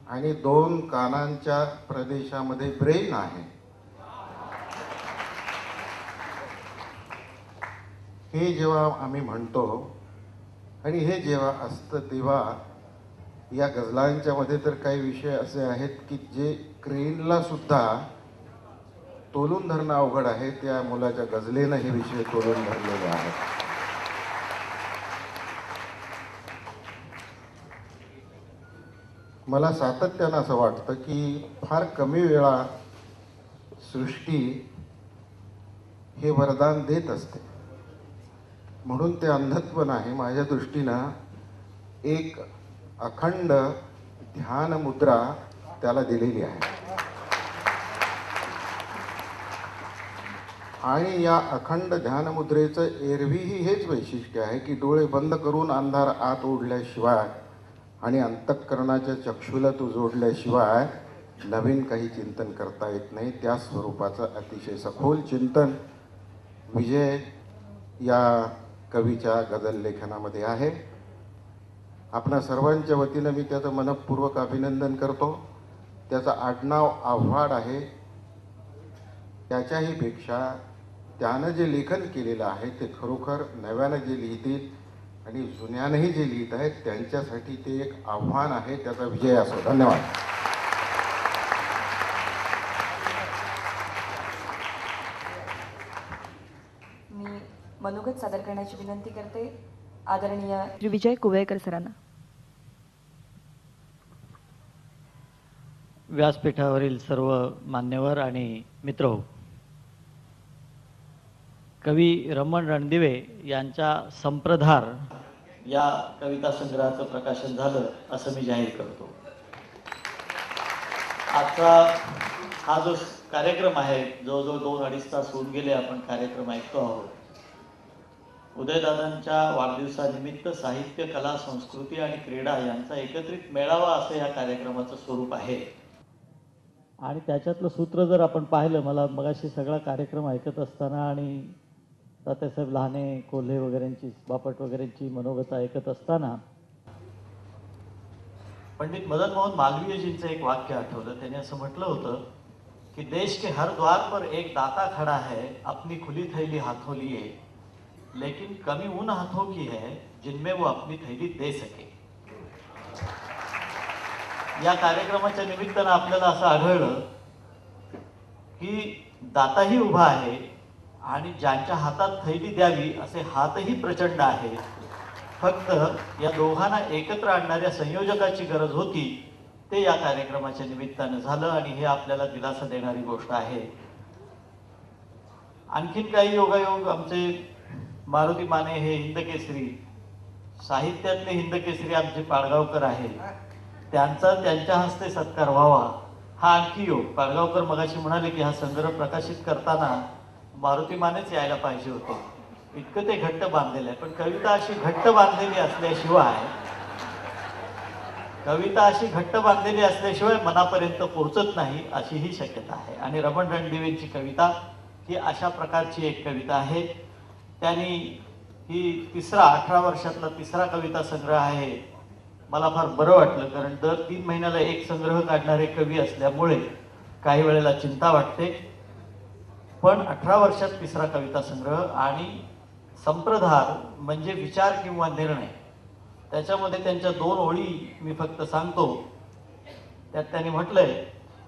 आणि 2 कानांच्या प्रदेशामध्ये ब्रेन आहे. हे जेव्हा आम्ही म्हणतो आणि हे जेव्हा असतं तेव्हा या गझलांच्या मध्ये तर काही विषय असे आहेत की जे क्रेनला सुद्धा तोलून धरणं अवघड आहे. त्या मुलाच्या गझलेनं हे विषय तोलून धरलेले आहेत. मला सातत्यानं असं वाटतं की फार कमी वेळा सृष्टी हे वरदान देत असते, म्हणून ते अंधत्व नाही. माझ्या दृष्टीनं एक अखंड ध्यान मुद्रा त्याला दिलेली आहे आणि या अखंड ध्यान मुद्रेचं एरवीही हेच वैशिष्ट्य आहे की डोळे बंद करून अंधार आत ओढल्याशिवाय आणि अंतःकरणाच्या चक्षुला तू जोडल्याशिवाय नवीन काही चिंतन करता येत नाही. त्या स्वरूपाचं अतिशय सखोल चिंतन विजय या कवीच्या गझल लेखनामध्ये आहे. आपणा सर्वांच्या वतीनं मी त्याचं मनःपूर्वक अभिनंदन करतो. त्याचं आडनाव आव्हाड आहे. त्याच्याही पेक्षा त्यानं जे लेखन केलेलं आहे ते खरोखर नव्यानं जे लिहितील आणि जुन्यानंही जे लिहित आहेत त्यांच्यासाठी ते एक आव्हान आहे. त्याचा विजय असो. धन्यवाद. मी मनोगत सादर करण्याची विनंती करते आदरणीय श्री विजय कुवेकर सरांना. व्यासपीठावरील सर्व मान्यवर आणि मित्र, कवी रमण रणदिवे यांच्या संप्रधार या कविता संग्रहाचं प्रकाशन झालं असं मी जाहीर करतो. आजचा हा जो कार्यक्रम आहे, जवळजवळ 2-2.5 तास होऊन गेले आपण कार्यक्रम ऐकतो आहोत. उदयदादांच्या वाढदिवसानिमित्त साहित्य, कला, संस्कृती आणि क्रीडा यांचा एकत्रित मेळावा असं या कार्यक्रमाचं स्वरूप आहे. आणि त्याच्यातलं सूत्र जर आपण पाहिलं, मला मगाशी सगळा कार्यक्रम ऐकत असताना आणि तात्यासाहेब लहाने, कोल्हे वगैरेंची, बापट वगैरेंची मनोगत ऐकत असताना पंडित मदन मोहन मालवीयजींचं एक वाक्य आठवलं. त्याने असं म्हटलं होतं कि देश के हर द्वार पर एक दाता खड़ा है, अपनी खुली थैली हाथों लिए, लेकिन कमी उन हाथों की है जिनमें वो अपनी थैली दे सके. या कार्यक्रमाच्या निमित्तानं आपल्याला असं आढळलं की दाताही उभा आहे आणि ज्यांच्या हातात थैली द्यावी असे हातही प्रचंड आहे. फक्त या दोघांना एकत्र आणणाऱ्या संयोजकाची गरज होती. ते या कार्यक्रमाच्या निमित्तानं झालं आणि हे आपल्याला दिलासा देणारी गोष्ट आहे. आणखीन काही योगायोग, आमचे मारुती माने हे हिंदकेसरी, साहित्यातले हिंदकेसरी आमचे पाडगावकर आहेत, त्यांचा त्यांच्या हस्ते सत्कार व्हावा हा आणखी योग. पाडगावकर मगाशी म्हणाले की हा संग्रह प्रकाशित करताना मारुती मानेच यायला पाहिजे होते, इतकं ते घट्ट बांधलेलं आहे. पण कविता अशी घट्ट बांधलेली असल्याशिवाय मनापर्यंत पोहोचत नाही अशी ही शक्यता आहे. आणि रमण रणदिवेंची कविता ही अशा प्रकारची एक कविता आहे. त्यांनी ही 18 वर्षातला तिसरा कविता संग्रह आहे. मला फार बरं वाटलं, कारण दर 3 महिन्याला एक संग्रह काढणारे कवी असल्यामुळे काही वेळेला चिंता वाटते. पण 18 वर्षात तिसरा कविता संग्रह आणि संप्रधार म्हणजे विचार किंवा निर्णय. त्याच्यामध्ये त्यांच्या 2 ओळी मी फक्त सांगतो. त्यात त्यांनी म्हटलंय,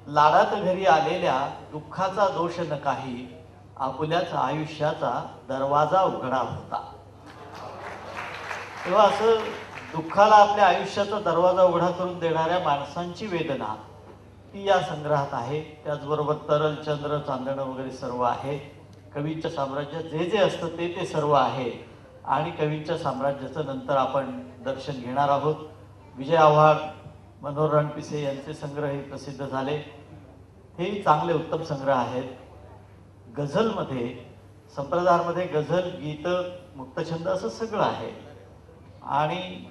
लाडात घरी आलेल्या दुःखाचा दोष न काही, आपुल्याच आयुष्याचा दरवाजा उघडा होता. तेव्हा असं दुःखाला आपल्या आयुष्याचा दरवाजा उघडा करून देणाऱ्या माणसांची वेदना ती या संग्रहात आहे. त्याचबरोबर तरल, चंद्र, चांदणं वगैरे सर्व आहे. कवीच्या साम्राज्यात जे जे असतं ते सर्व आहे. आणि कवीच्या साम्राज्याचं नंतर आपण दर्शन घेणार आहोत. विजय आव्हाड, मनोहर रणपिसे यांचे संग्रह हे प्रसिद्ध झाले. हेही चांगले उत्तम संग्रह आहेत. गझलमध्ये, संप्रदायामध्ये गझल, गीत, मुक्तछंद असं सगळं आहे. आणि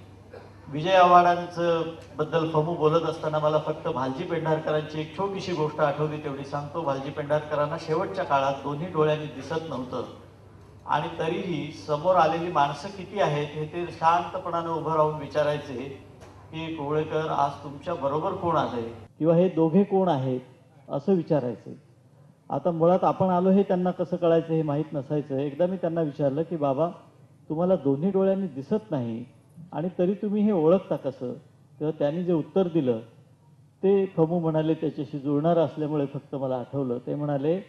विजय आव्हाडांचं बद्दल फमू बोलत असताना मला फक्त भालजी पेंढारकरांची एक छोटीशी गोष्ट आठवली, तेवढी सांगतो. भालजी पेंढारकरांना शेवटच्या काळात दोन्ही डोळ्यांनी दिसत नव्हतं आणि तरीही समोर आलेली माणसं किती आहेत हे ते शांतपणानं उभं राहून विचारायचे की कोवळेकर आज तुमच्या बरोबर कोण आले, किंवा हे दोघे कोण आहेत असं विचारायचे. आता मुळात आपण आलो हे त्यांना कसं कळायचं हे माहीत नसायचं. एकदा मी त्यांना विचारलं की बाबा तुम्हाला दोन्ही डोळ्यांनी दिसत नाही आणि तरी तुम्ही हे ओळखता कसं? तेव्हा त्यांनी जे उत्तर दिलं ते खमू म्हणाले त्याच्याशी जुळणारं असल्यामुळे फक्त मला आठवलं. ते म्हणाले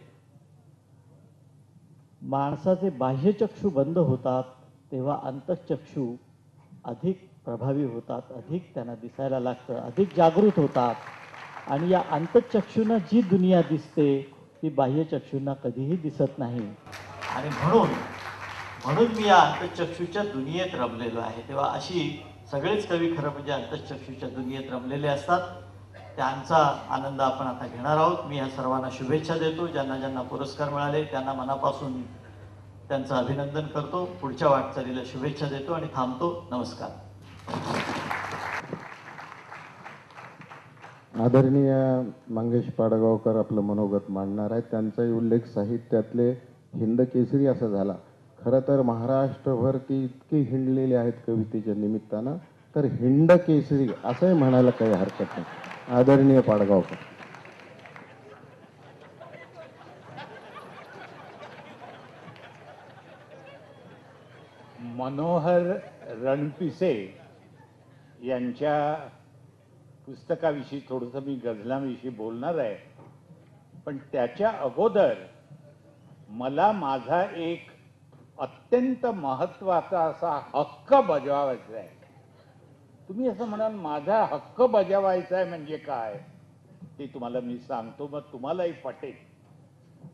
माणसाचे बाह्यचक्षू बंद होतात तेव्हा अंतःचक्षू अधिक प्रभावी होतात, अधिक त्यांना दिसायला लागतं, अधिक जागृत होतात आणि या अंतःचक्षूंना जी दुनिया दिसते ती बाह्यचक्षूंना कधीही दिसत नाही. आणि म्हणून मी या अंतःचक्षूच्या दुनियेत रमलेलो आहे. तेव्हा अशी सगळेच कवी खरं म्हणजे अंतःचक्षूच्या दुनियेत रमलेले असतात. त्यांचा आनंद आपण आता घेणार आहोत. मी या सर्वांना शुभेच्छा देतो. ज्यांना ज्यांना पुरस्कार मिळाले त्यांना मनापासून त्यांचं अभिनंदन करतो. पुढच्या वाटचालीला शुभेच्छा देतो आणि थांबतो. नमस्कार. आदरणीय मंगेश पाडगावकर आपलं मनोगत मांडणार आहेत. त्यांचाही उल्लेख साहित्यातले हिंद केसरी असा झाला. खरं तर महाराष्ट्रभर ती इतकी हिंडलेली आहेत कवितेच्या निमित्तानं, तर हिंद केसरी असंही म्हणायला काही हरकत नाही. आदरणीय पाडगावकर. मनोहर रणपिसे यांच्या पुस्तकाविषयी थोडंसं मी गझलांविषयी बोलणार आहे, पण त्याच्या अगोदर मला माझा एक अत्यंत महत्त्वाचा असा हक्क बजावायचा आहे. तुम्ही असं म्हणाल माझा हक्क बजावायचा आहे म्हणजे काय ते तुम्हाला मी सांगतो, मग तुम्हालाही पटेल.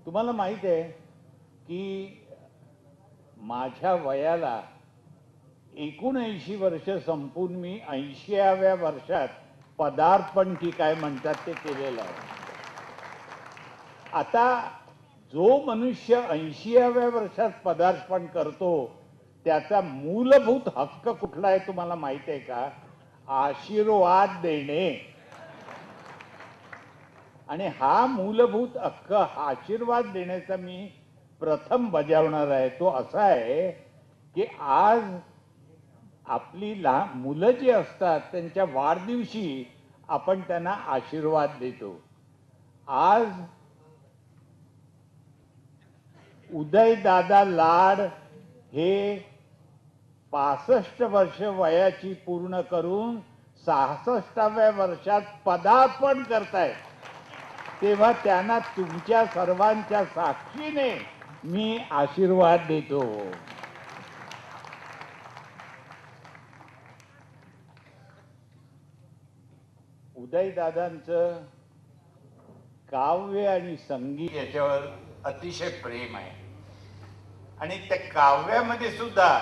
तुम्हाला माहित आहे की माझ्या वयाला 79 वर्ष संपून मी 80व्या वर्षात पदार्पण की काय म्हणतात ते केलेलं आहे. आता जो मनुष्य 80व्या वर्षात पदार्पण करतो त्याचा मूलभूत हक्क कुठला आहे तुम्हाला माहित आहे का? आशीर्वाद देणे. आणि हा मूलभूत हक्क आशीर्वाद देण्याचा मी प्रथम बजावणार आहे. तो असा आहे की आज आपली लहान मुलं जी असतात त्यांच्या वाढदिवशी आपण त्यांना आशीर्वाद देतो. आज उदयदादा लाड हे 65 वर्ष वयाची पूर्ण करून 66व्या वर्षात पदार्पण करतायत, तेव्हा त्यांना तुमच्या सर्वांच्या साक्षीने मी आशीर्वाद देतो. उदयदादांचं काव्य आणि संगीत याच्यावर अतिशय प्रेम आहे आणि त्या काव्यामध्ये सुद्धा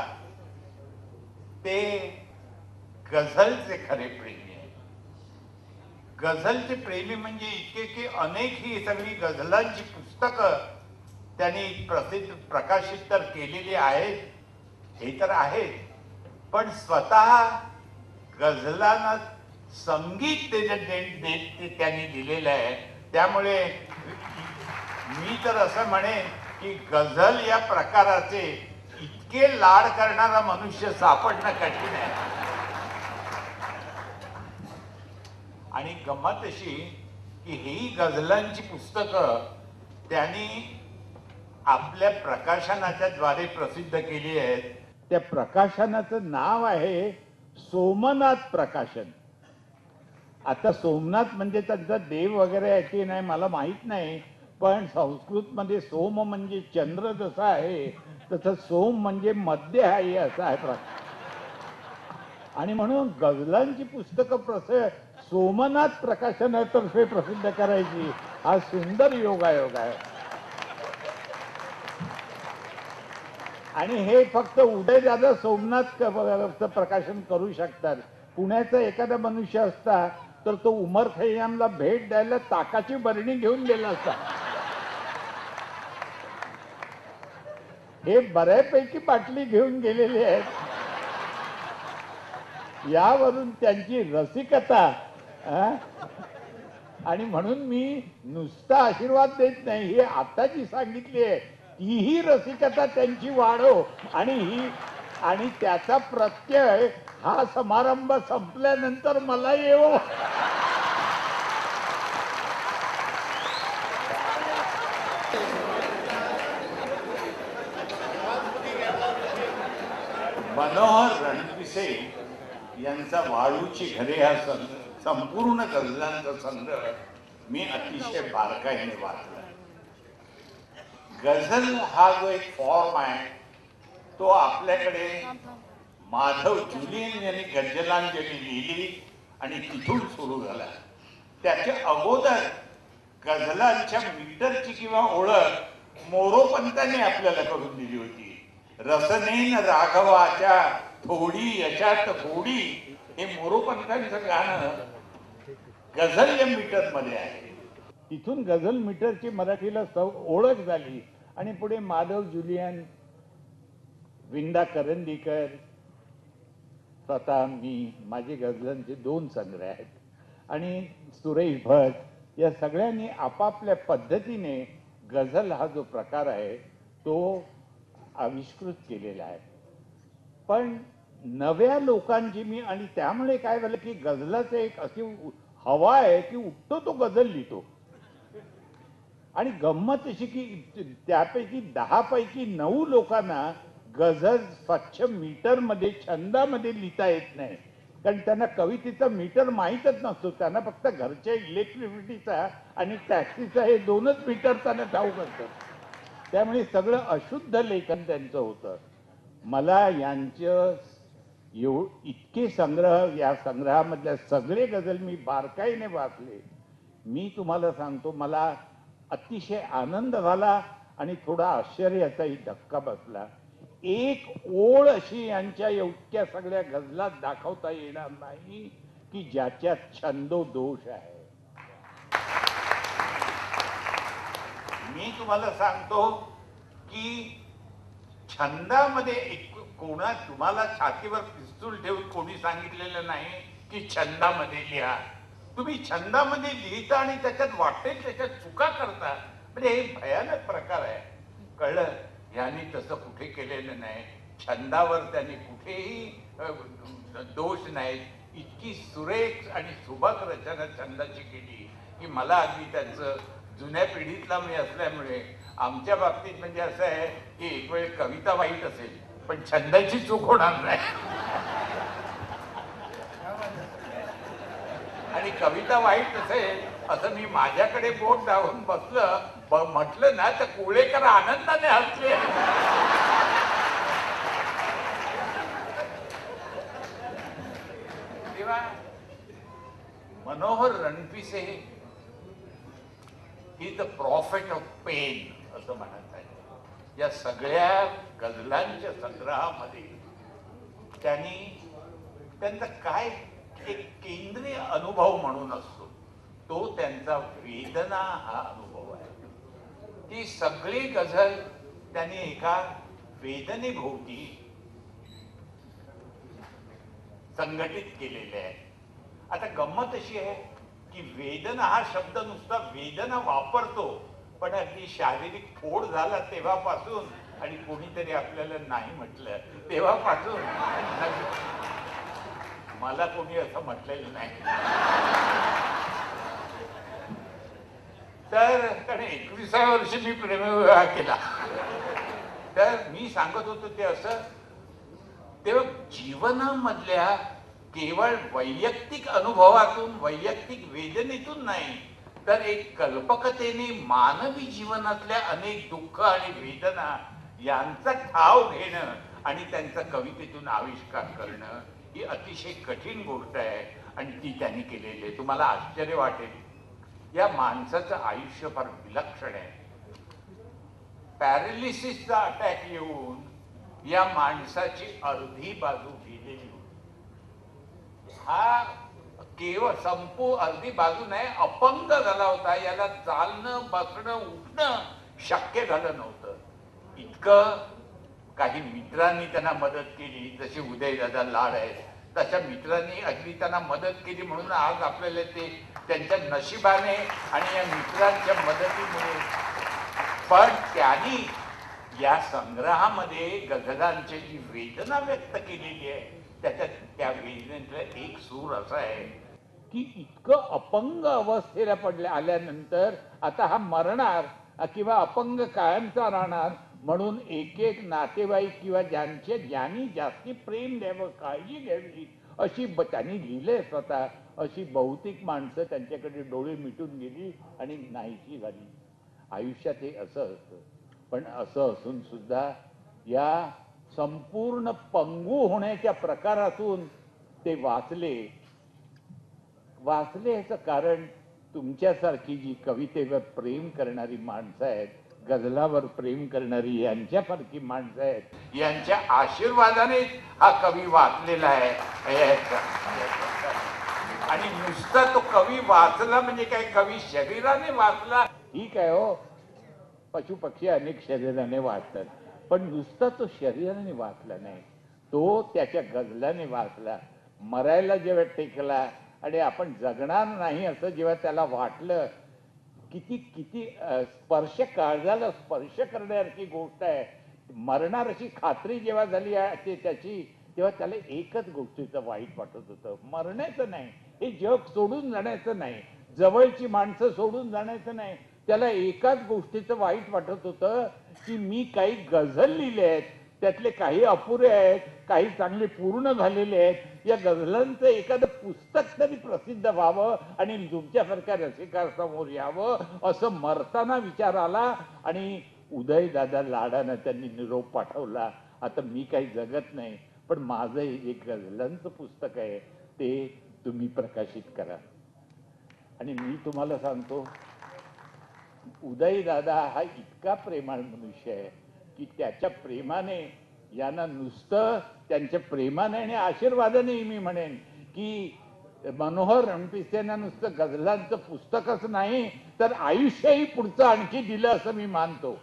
ते गझलचे खरे प्रेमी आहे. गझलचे प्रेमी म्हणजे इतके की अनेक ही सगळी गझलांची पुस्तकं त्यांनी प्रकाशित तर केलेली आहेत, हे तर आहेत, पण स्वतः गझलांना संगीत त्यांनी दिलेलं आहे. त्यामुळे मी तर असं म्हणेन की गझल या प्रकाराचे इतके लाड करणारा मनुष्य सापडणं कठीण आहे. आणि गंमत अशी की ही गझलांची पुस्तकं त्यांनी आपल्या प्रकाशनाच्या द्वारे प्रसिद्ध केली आहेत. त्या प्रकाशनाचं नाव आहे सोमनाथ प्रकाशन. आता सोमनाथ म्हणजे त्यांचा देव वगैरे आहे की नाही मला माहित नाही, पण संस्कृतमध्ये सोम म्हणजे चंद्र जसा आहे तसं सोम म्हणजे मध्य आहे असं आहे प्रकार. आणि म्हणून गझलांची पुस्तकं सोमनाथ प्रकाशनातर्फे प्रसिद्ध करायची हा सुंदर योगायोग आहे. आणि हे फक्त उदयदादा सोमनाथ प्रकाशन करू शकतात. पुण्याचा एखादा मनुष्य असता तर तो उमर खय्यामला भेट द्यायला ताकाची बरणी घेऊन गेला असता. हे बऱ्यापैकी बाटली घेऊन गेलेले आहेत. यावरून त्यांची रसिकता. आणि म्हणून मी नुसता आशीर्वाद देत नाही, हे आता जी सांगितली आहे तीही रसिकता त्यांची वाढव आणि त्याचा प्रत्यय हा समारंभ संपल्यानंतर मला येऊ. मनोहर रणपिसे यांचा वाळूची घरे हा संपूर्ण गझलांचा संग्रह मी अतिशय बारकाईने वाचला. गझल हा जो एक फॉर्म आहे तो आपल्याकडे माधव जुलियन यांनी गझलांजली लिहिली आणि तिथून सुरू झाला. त्याच्या अगोदर गझलांच्या मीटरची किंवा ओळख मोरोपंतांनी आपल्याला करून दिली होती. रसनेन राघवाच्या थोडी यशात गोडी हे मोरोपंतांचं गाणं गझल या मीटर मध्ये आहे. तिथून गझल मीटरची मराठीला ओळख झाली आणि पुढे माधव जुलियन, विंदा करंदीकर, स्वतः मी, माझे गझलांचे 2 संग्रह आहेत आणि सुरेश भट या सगळ्यांनी आपापल्या पद्धतीने गझल हा जो प्रकार आहे तो आविष्कृत केलेला आहे. पण नव्या लोकांची मी, आणि त्यामुळे काय झालं की गझलाचं एक अशी हवा आहे की उठतो तो गझल लिहितो. आणि गंमत अशी की त्यापैकी 10 पैकी 9 लोकांना गझल स्वच्छ मीटर मध्ये छंदामध्ये लिहिता येत नाही, कारण त्यांना कवितेचा मीटर माहीतच नसतो. त्यांना फक्त घरच्या इलेक्ट्रिसिटीचा आणि टॅक्सीचा हे 2च मीटर त्यांना ठाऊक असतं. त्यामुळे सगळं अशुद्ध लेखन त्यांचं होतं. मला यांचं इतके संग्रह, या संग्रहामधल्या सगळे गझल मी बारकाईने वाचले. मी तुम्हाला सांगतो, मला अतिशय आनंद झाला आणि थोडा आश्चर्याचाही धक्का बसला. एक ओळ अशी यांच्या इतक्या सगळ्या गझलात दाखवता येणार नाही की ज्याच्यात छंदोदोष आहे. मी तुम्हाला सांगतो की छंदामध्ये तुम्हाला छातीवर पिस्तूल ठेवून कोणी सांगितलेलं नाही की छंदामध्ये लिहा. तुम्ही छंदामध्ये लिहिता आणि त्याच्यात वाटेल त्याच्यात चुका करता. म्हणजे हे भयानक प्रकार आहे. कळलं? यांनी तसं कुठे केलेलं नाही. छंदावर त्यांनी कुठेही दोष नाही. इतकी सुरेख आणि सुबक रचना छंदाची केली की मला अगदी त्यांचं, जुन्या पिढीतला मी असल्यामुळे आमच्या बाबतीत म्हणजे असं आहे की एक वेळ कविता वाईट असेल पण छंदाची चूक होणार नाही. आणि कविता वाईट असेल असं मी माझ्याकडे बोट दाखवून बसलं म्हटलं ना तर कोळेकर आनंदाने हसले. तेव्हा मनोहर रणपिसे ही द प्रॉफिट ऑफ पेन असं म्हणत आहे. या सगळ्या गझलांच्या संग्रहामध्ये त्यांचा काय एक केंद्रीय अनुभव म्हणून असतो तो त्यांचा वेदना हा अनुभव आहे. ती सगळी गझल त्यांनी एका वेदनेभोवती संघटित केलेले आहे. आता गंमत अशी आहे की वेदना हा शब्द नुसता वेदना वापरतो, पण अगदी शारीरिक फोड झाला तेव्हापासून आणि कोणीतरी आपल्याला नाही म्हटलं तेव्हापासून मला कोणी असं म्हटलेलं नाही. तर कारण 21व्या वर्षी मी प्रेमविवाह केला. तर मी सांगत होतो ते असं, तेव्हा जीवनामधल्या केवळ वैयक्तिक अनुभवातून, वैयक्तिक वेदनेतून नाही तर एक कल्पकतेने मानवी जीवनातल्या अनेक दुःख आणि वेदना यांचा ठाव घेणं आणि त्यांचा कवितेतून आविष्कार करणं ही अतिशय कठीण गोष्ट आहे आणि ती त्यांनी केलेली आहे. तुम्हाला आश्चर्य वाटेल, या माणसाचं आयुष्य फार विलक्षण आहे. पॅरालिसिसचा अटॅक येऊन या माणसाची अर्धी बाजू गेलेली होती. हा केवळ अर्धी बाजू नाही, अपंग झाला होता. याला चालणं, बसणं, उठणं शक्य झालं नव्हतं. इतकं काही मित्रांनी त्यांना मदत केली, जसे उदयदादा लाड आहेत तशा मित्रांनी अगदी त्यांना मदत केली म्हणून आज आपल्याला ते त्यांच्या नशिबाने आणि या मित्रांच्या मदतीमुळे. पण त्यांनी या संग्रहामध्ये गझलांची जी वेदना व्यक्त केलेली आहे त्याच्यात त्या वेदनेतला एक सूर असा आहे की इतकं अपंग अवस्थेला आल्यानंतर आता हा मरणार किंवा अपंग कायमचा राहणार म्हणून एक एक नातेवाईक किंवा ज्यांनी जास्ती प्रेम द्यावं, काळजी घ्यावी अशी त्यांनी लिहिलंय स्वतः, अशी बहुतेक माणसं त्यांच्याकडे डोळे मिटून गेली आणि नाहीशी झाली. आयुष्यात हे असं असतं. पण असं असून सुद्धा या संपूर्ण पंगू होण्याच्या प्रकारातून ते वाचले याचं कारण तुमच्यासारखी जी कवितेवर प्रेम करणारी माणसं आहेत, गझलावर प्रेम करणारी यांच्यासारखी माणसं आहेत, यांच्या आशीर्वादाने हा कवी वाचलेला आहे. आणि नुसता तो कवी वाचला म्हणजे काय, कवी शरीराने वाचला ठीक आहे हो, पशु पक्षी अनेक शरीराने वाचतात, पण नुसता तो शरीराने वाचला नाही, तो त्याच्या गझलाने वाचला. मरायला जेव्हा टेकला आणि आपण जगणार नाही असं जेव्हा त्याला वाटलं, किती किती स्पर्श, काळजाला स्पर्श करण्यासारखी गोष्ट आहे. मरणार अशी खात्री जेव्हा झाली त्याची, तेव्हा त्याला एकच गोष्टीचं वाईट वाटत होतं, मरण्याचं नाही, हे जग सोडून जाण्याचं नाही, जवळची माणसं सोडून जाण्याचं नाही. त्याला एकाच गोष्टीचं वाईट वाटत होतं की मी काही गझल लिहिले आहेत, त्यातले काही अपुरे आहेत, काही चांगले पूर्ण झालेले आहेत, या गझलांचं एखादं पुस्तक तरी प्रसिद्ध व्हावं आणि तुमच्यासारख्या रसिकांसमोर यावं असं मरताना विचार आला. आणि उदयदादा लाडानं त्यांनी निरोप पाठवला, आता मी काही जगत नाही, पण माझं हे जे गझलांचं पुस्तक आहे ते तुम्ही प्रकाशित करा. आणि मी तुम्हाला सांगतो, उदयदादा हा इतका प्रेमळ मनुष्य आहे की त्याच्या प्रेमाने यांना नुसतं त्यांच्या प्रेमाने आणि आशीर्वादाने मी म्हणेन की मनोहर रणपिसेंना नुसतं गझलांचं पुस्तकच नाही तर आयुष्यही पुढचं आणखी दिलं असं मी मानतो.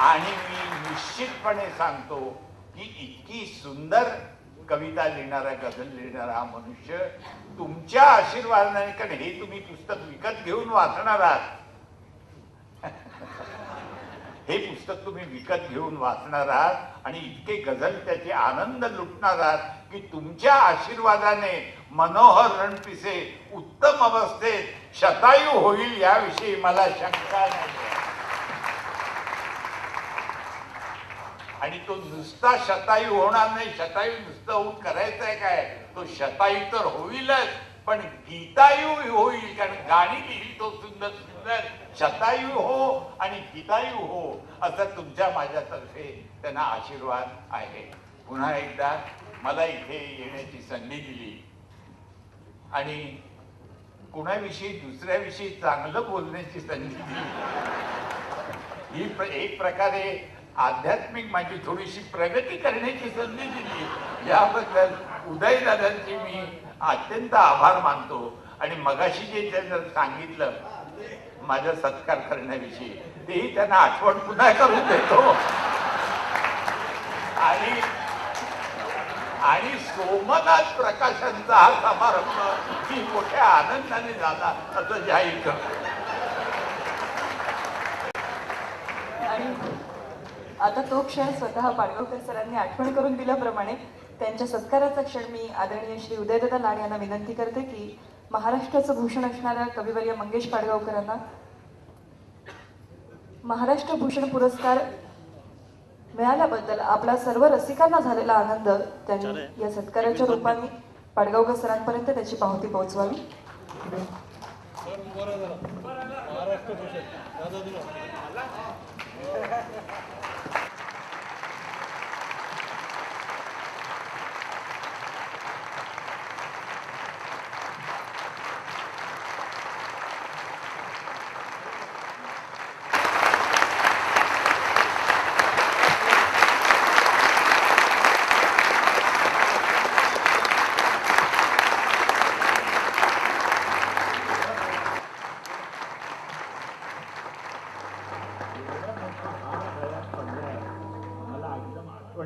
आणि मी निश्चितपणे सांगतो की इतकी सुंदर कविता लिहिणारा, गझल लिहिणारा हा मनुष्य तुमच्या आशीर्वादाने, कारण हे तुम्ही पुस्तक विकत घेऊन वाचणार आहात, हे पुस्तक तुम्ही विकत घेऊन वाचणार आहात आणि इतके गझल त्याचे आनंद लुटणार आहात की तुमच्या आशीर्वादाने मनोहर रणपिसे उत्तम अवस्थेत शतायू होईल याविषयी मला शंका नाही. आणि तो नुसता शतायू होणार नाही, शतायू नुसतं होऊन करायचं आहे काय, तो शतायू तर होईलच, पण गीतायू होईल, कारण गाणी लिहिली तो सुंदर सुंदर. शतायू हो आणि गीतायू हो असं तुमच्या माझ्यातर्फे त्यांना आशीर्वाद आहे. पुन्हा एकदा मला इथे येण्याची संधी दिली आणि कुणाविषयी दुसऱ्याविषयी चांगलं बोलण्याची संधी दिली, ही एक प्रकारे आध्यात्मिक माझी थोडीशी प्रगती करण्याची संधी दिली, याबद्दल उदयदादांची मी अत्यंत आभार मानतो. आणि मगाशी जे त्यांना सांगितलं माझा सत्कार करण्याविषयी, तेही त्यांना आठवण पुन्हा करून देतो. आणि सोमनाथ प्रकाशनचा हा समारंभ मी मोठ्या आनंदाने झाला असं जाहीर करतो. आणि आता तो क्षण स्वतः पाडगावकर सरांनी आठवण करून दिल्याप्रमाणे त्यांच्या सत्काराचा क्षण मी आदरणीय श्री उदयदादा लाड यांना विनंती करते की महाराष्ट्राचं भूषण असणाऱ्या कविवर्य मंगेश पाडगावकरांना महाराष्ट्र भूषण पुरस्कार मिळाल्याबद्दल आपला सर्व रसिकांना झालेला आनंद त्यांनी या सत्काराच्या रूपाने पाडगावकर सरांपर्यंत त्याची पावती पोहोचवावी.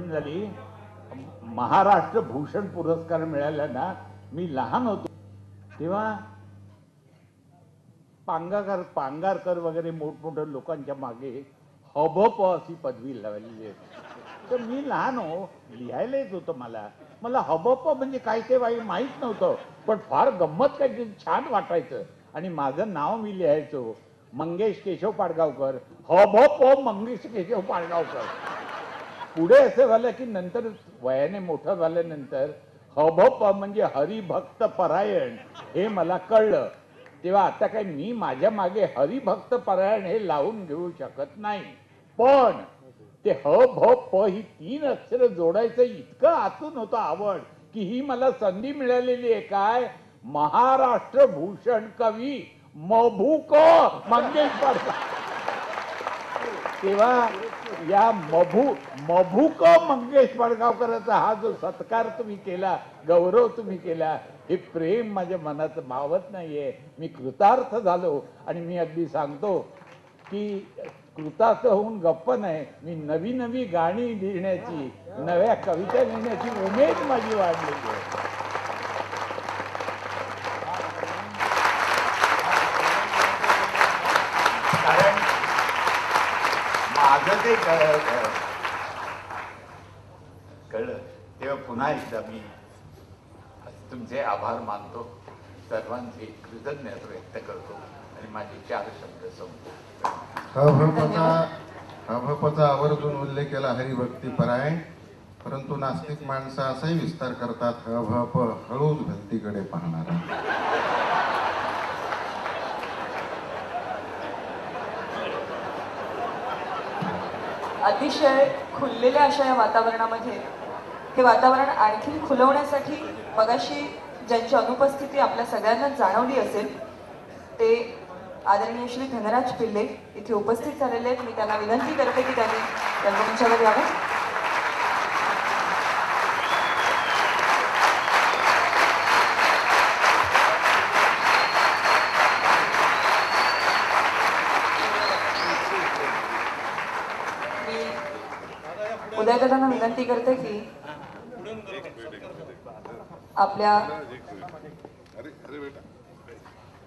झाली. महाराष्ट्र भूषण पुरस्कार मिळाला ना, मी लहान होतो तेव्हा पांगारकर वगैरे मोठमोठ्या लोकांच्या मागे हबप अशी पदवी लावलेली आहे. तर मी लहान लिहायला येत होतं, मला हबप म्हणजे काय ते माहीत नव्हतं, पण फार गंमत काय छान वाटायचं आणि माझं नाव मी लिहायचो. मंगेश केशव पाडगावकर, मंगेश केशव पाडगावकर. पुढे असं झालं की नंतर वयाने मोठं झाल्यानंतर म्हणजे हरिभक्त परायण हे मला कळलं. तेव्हा आता काय मी माझ्या मागे हरिभक्त परायण हे लावून घेऊ शकत नाही, पण ते ही 3 अक्षर जोडायचं इतकं आतून होतं आवड की ही मला संधी मिळालेली आहे. काय महाराष्ट्र भूषण कवी मभूक मंगेश पाडगावकर. तेव्हा या मभूक मंगेश पाडगावकरांचा हा जो सत्कार तुम्ही केला, गौरव तुम्ही केला, हे प्रेम माझ्या मनात मावत नाहीये. मी कृतार्थ झालो आणि मी अगदी सांगतो की कृतार्थ होऊन गप्प नाही, मी नवी नवी गाणी लिहिण्याची, नव्या कविता लिहिण्याची उमेद माझी वाढलेली आहे. कारण माझं ते कळलं तेव्हा पुन्हा एकदा मी तुमचे आभार मानतो, सर्वांचे कृतज्ञता व्यक्त करतो आणि माझे 4 शब्द संपतो. हभपचा आवर्जून उल्लेख केला हरिभक्ती परायण, परंतु नास्तिक माणसं असाही विस्तार करतात हभप हळूच भक्तीकडे पाहणारा. अतिशय खुललेल्या अशा या वातावरणामध्ये हे वातावरण आणखी खुलवण्यासाठी मगाशी ज्यांची अनुपस्थिती आपल्या सगळ्यांना जाणवली असेल ते आदरणीय श्री धनराज पिल्ले इथे उपस्थित झालेले आहेत. मी त्यांना विनंती करते की त्यांनी रंगमंचावर यावं. उदयदादांना विनंती करते की आपल्या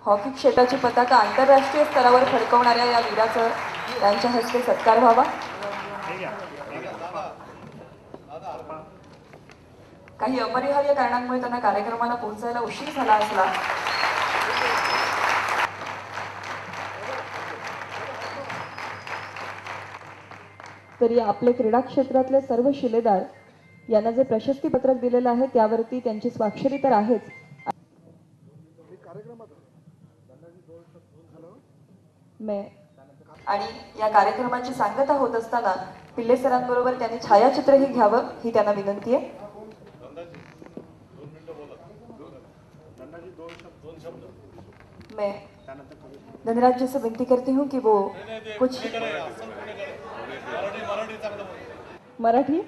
हॉकी क्षेत्राची पताका आंतरराष्ट्रीय स्तरावर फडकवणाऱ्या या वीराचं त्यांच्या हस्ते सत्कार व्हावा. काही अपरिहार्य कारणांमुळे त्यांना कार्यक्रमाला पोहोचायला उशीर झाला असला तरी आपले क्रीडा क्षेत्रातले सर्व शिलेदार यांना जे प्रशस्ती पत्रक दिलेलं आहे त्यावरती त्यांची स्वाक्षरी तर आहेच. आणि या कार्यक्रमाची सांगता होत असताना पिल्ले सरांबरोबर त्यांनी छायाचित्रही घ्यावं ही त्यांना विनंती आहे. मैं धनराज जी से विनती करती हूँ कि वो कुछ मराठी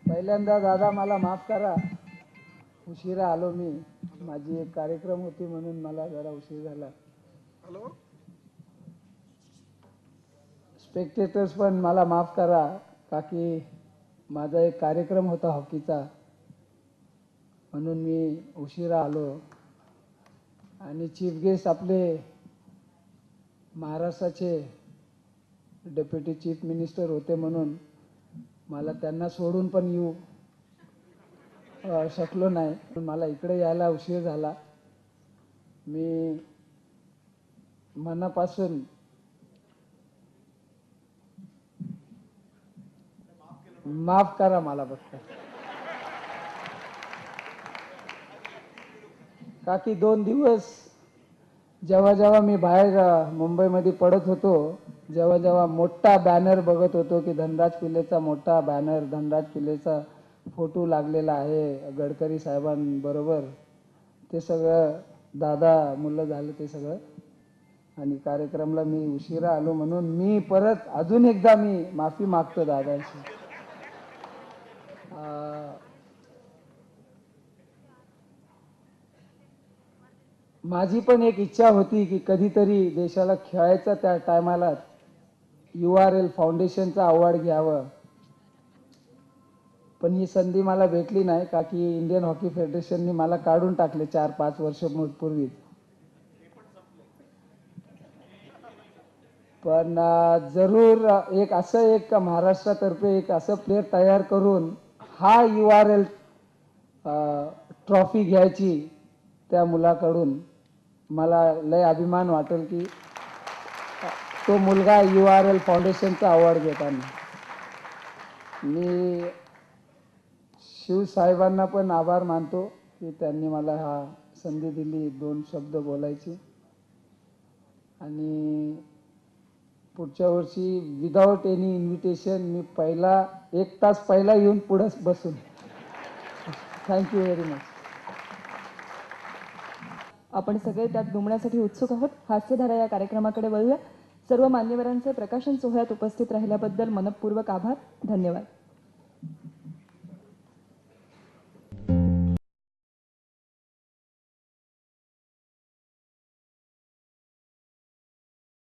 पहिल्यांदा दादा मला माफ करा, उशिरा आलो मी. माझी एक कार्यक्रम होती म्हणून मला जरा उशीर झाला. स्पेक्टेटर्स पण मला माफ करा का की माझा एक कार्यक्रम होता हॉकीचा म्हणून मी उशिरा आलो. आणि चीफ गेस्ट आपले महाराष्ट्राचे डेप्युटी चीफ मिनिस्टर होते म्हणून मला त्यांना सोडून पण येऊ शकलो नाही. मला इकडे यायला उशीर झाला. मी मनापासून माफ करा मला फक्त का की 2 दिवस जेव्हा मी बाहेर मुंबईमध्ये पडत होतो, जेव्हा मोठा बॅनर बघत होतो की धनराज पिल्लेचा मोठा बॅनर, धनराज पिल्लेचा फोटो लागलेला आहे गडकरी साहेबांबरोबर, ते सगळं दादा मुलं झालं ते सगळं. आणि कार्यक्रमाला मी उशिरा आलो म्हणून मी परत अजून एकदा मी माफी मागतो दादांची. माझी पण एक इच्छा होती की कधीतरी देशाला खेळायचा त्या टायमाला URL फाउंडेशनचा अवॉर्ड घ्यावं, पण ही संधी मला भेटली नाही का की इंडियन हॉकी फेडरेशनने मला काढून टाकले 4-5 वर्षांपूर्वी. पण जरूर एक असं एक महाराष्ट्रातर्फे एक असं प्लेअर तयार करून हा URL ट्रॉफी घ्यायची त्या मुलाकडून, मला लय अभिमान वाटेल की तो मुलगा URL फाउंडेशनचा अवॉर्ड घेताना. मी शिवसाहेबांना पण आभार मानतो की त्यांनी मला हा संधी दिली 2 शब्द बोलायची. आणि पुढच्या वर्षी विदाउट एनी इन्व्हिटेशन मी 1 तास पहिला येऊन पुढे बसून. Thank you very much. आपण सगळे त्यात डुंबण्यासाठी उत्सुक आहोत. हास्यधारा या कार्यक्रमाकडे वळूया. सर्व मान्यवरांचे प्रकाशन सोहळ्यात उपस्थित राहिल्याबद्दल मनपूर्वक आभार. धन्यवाद.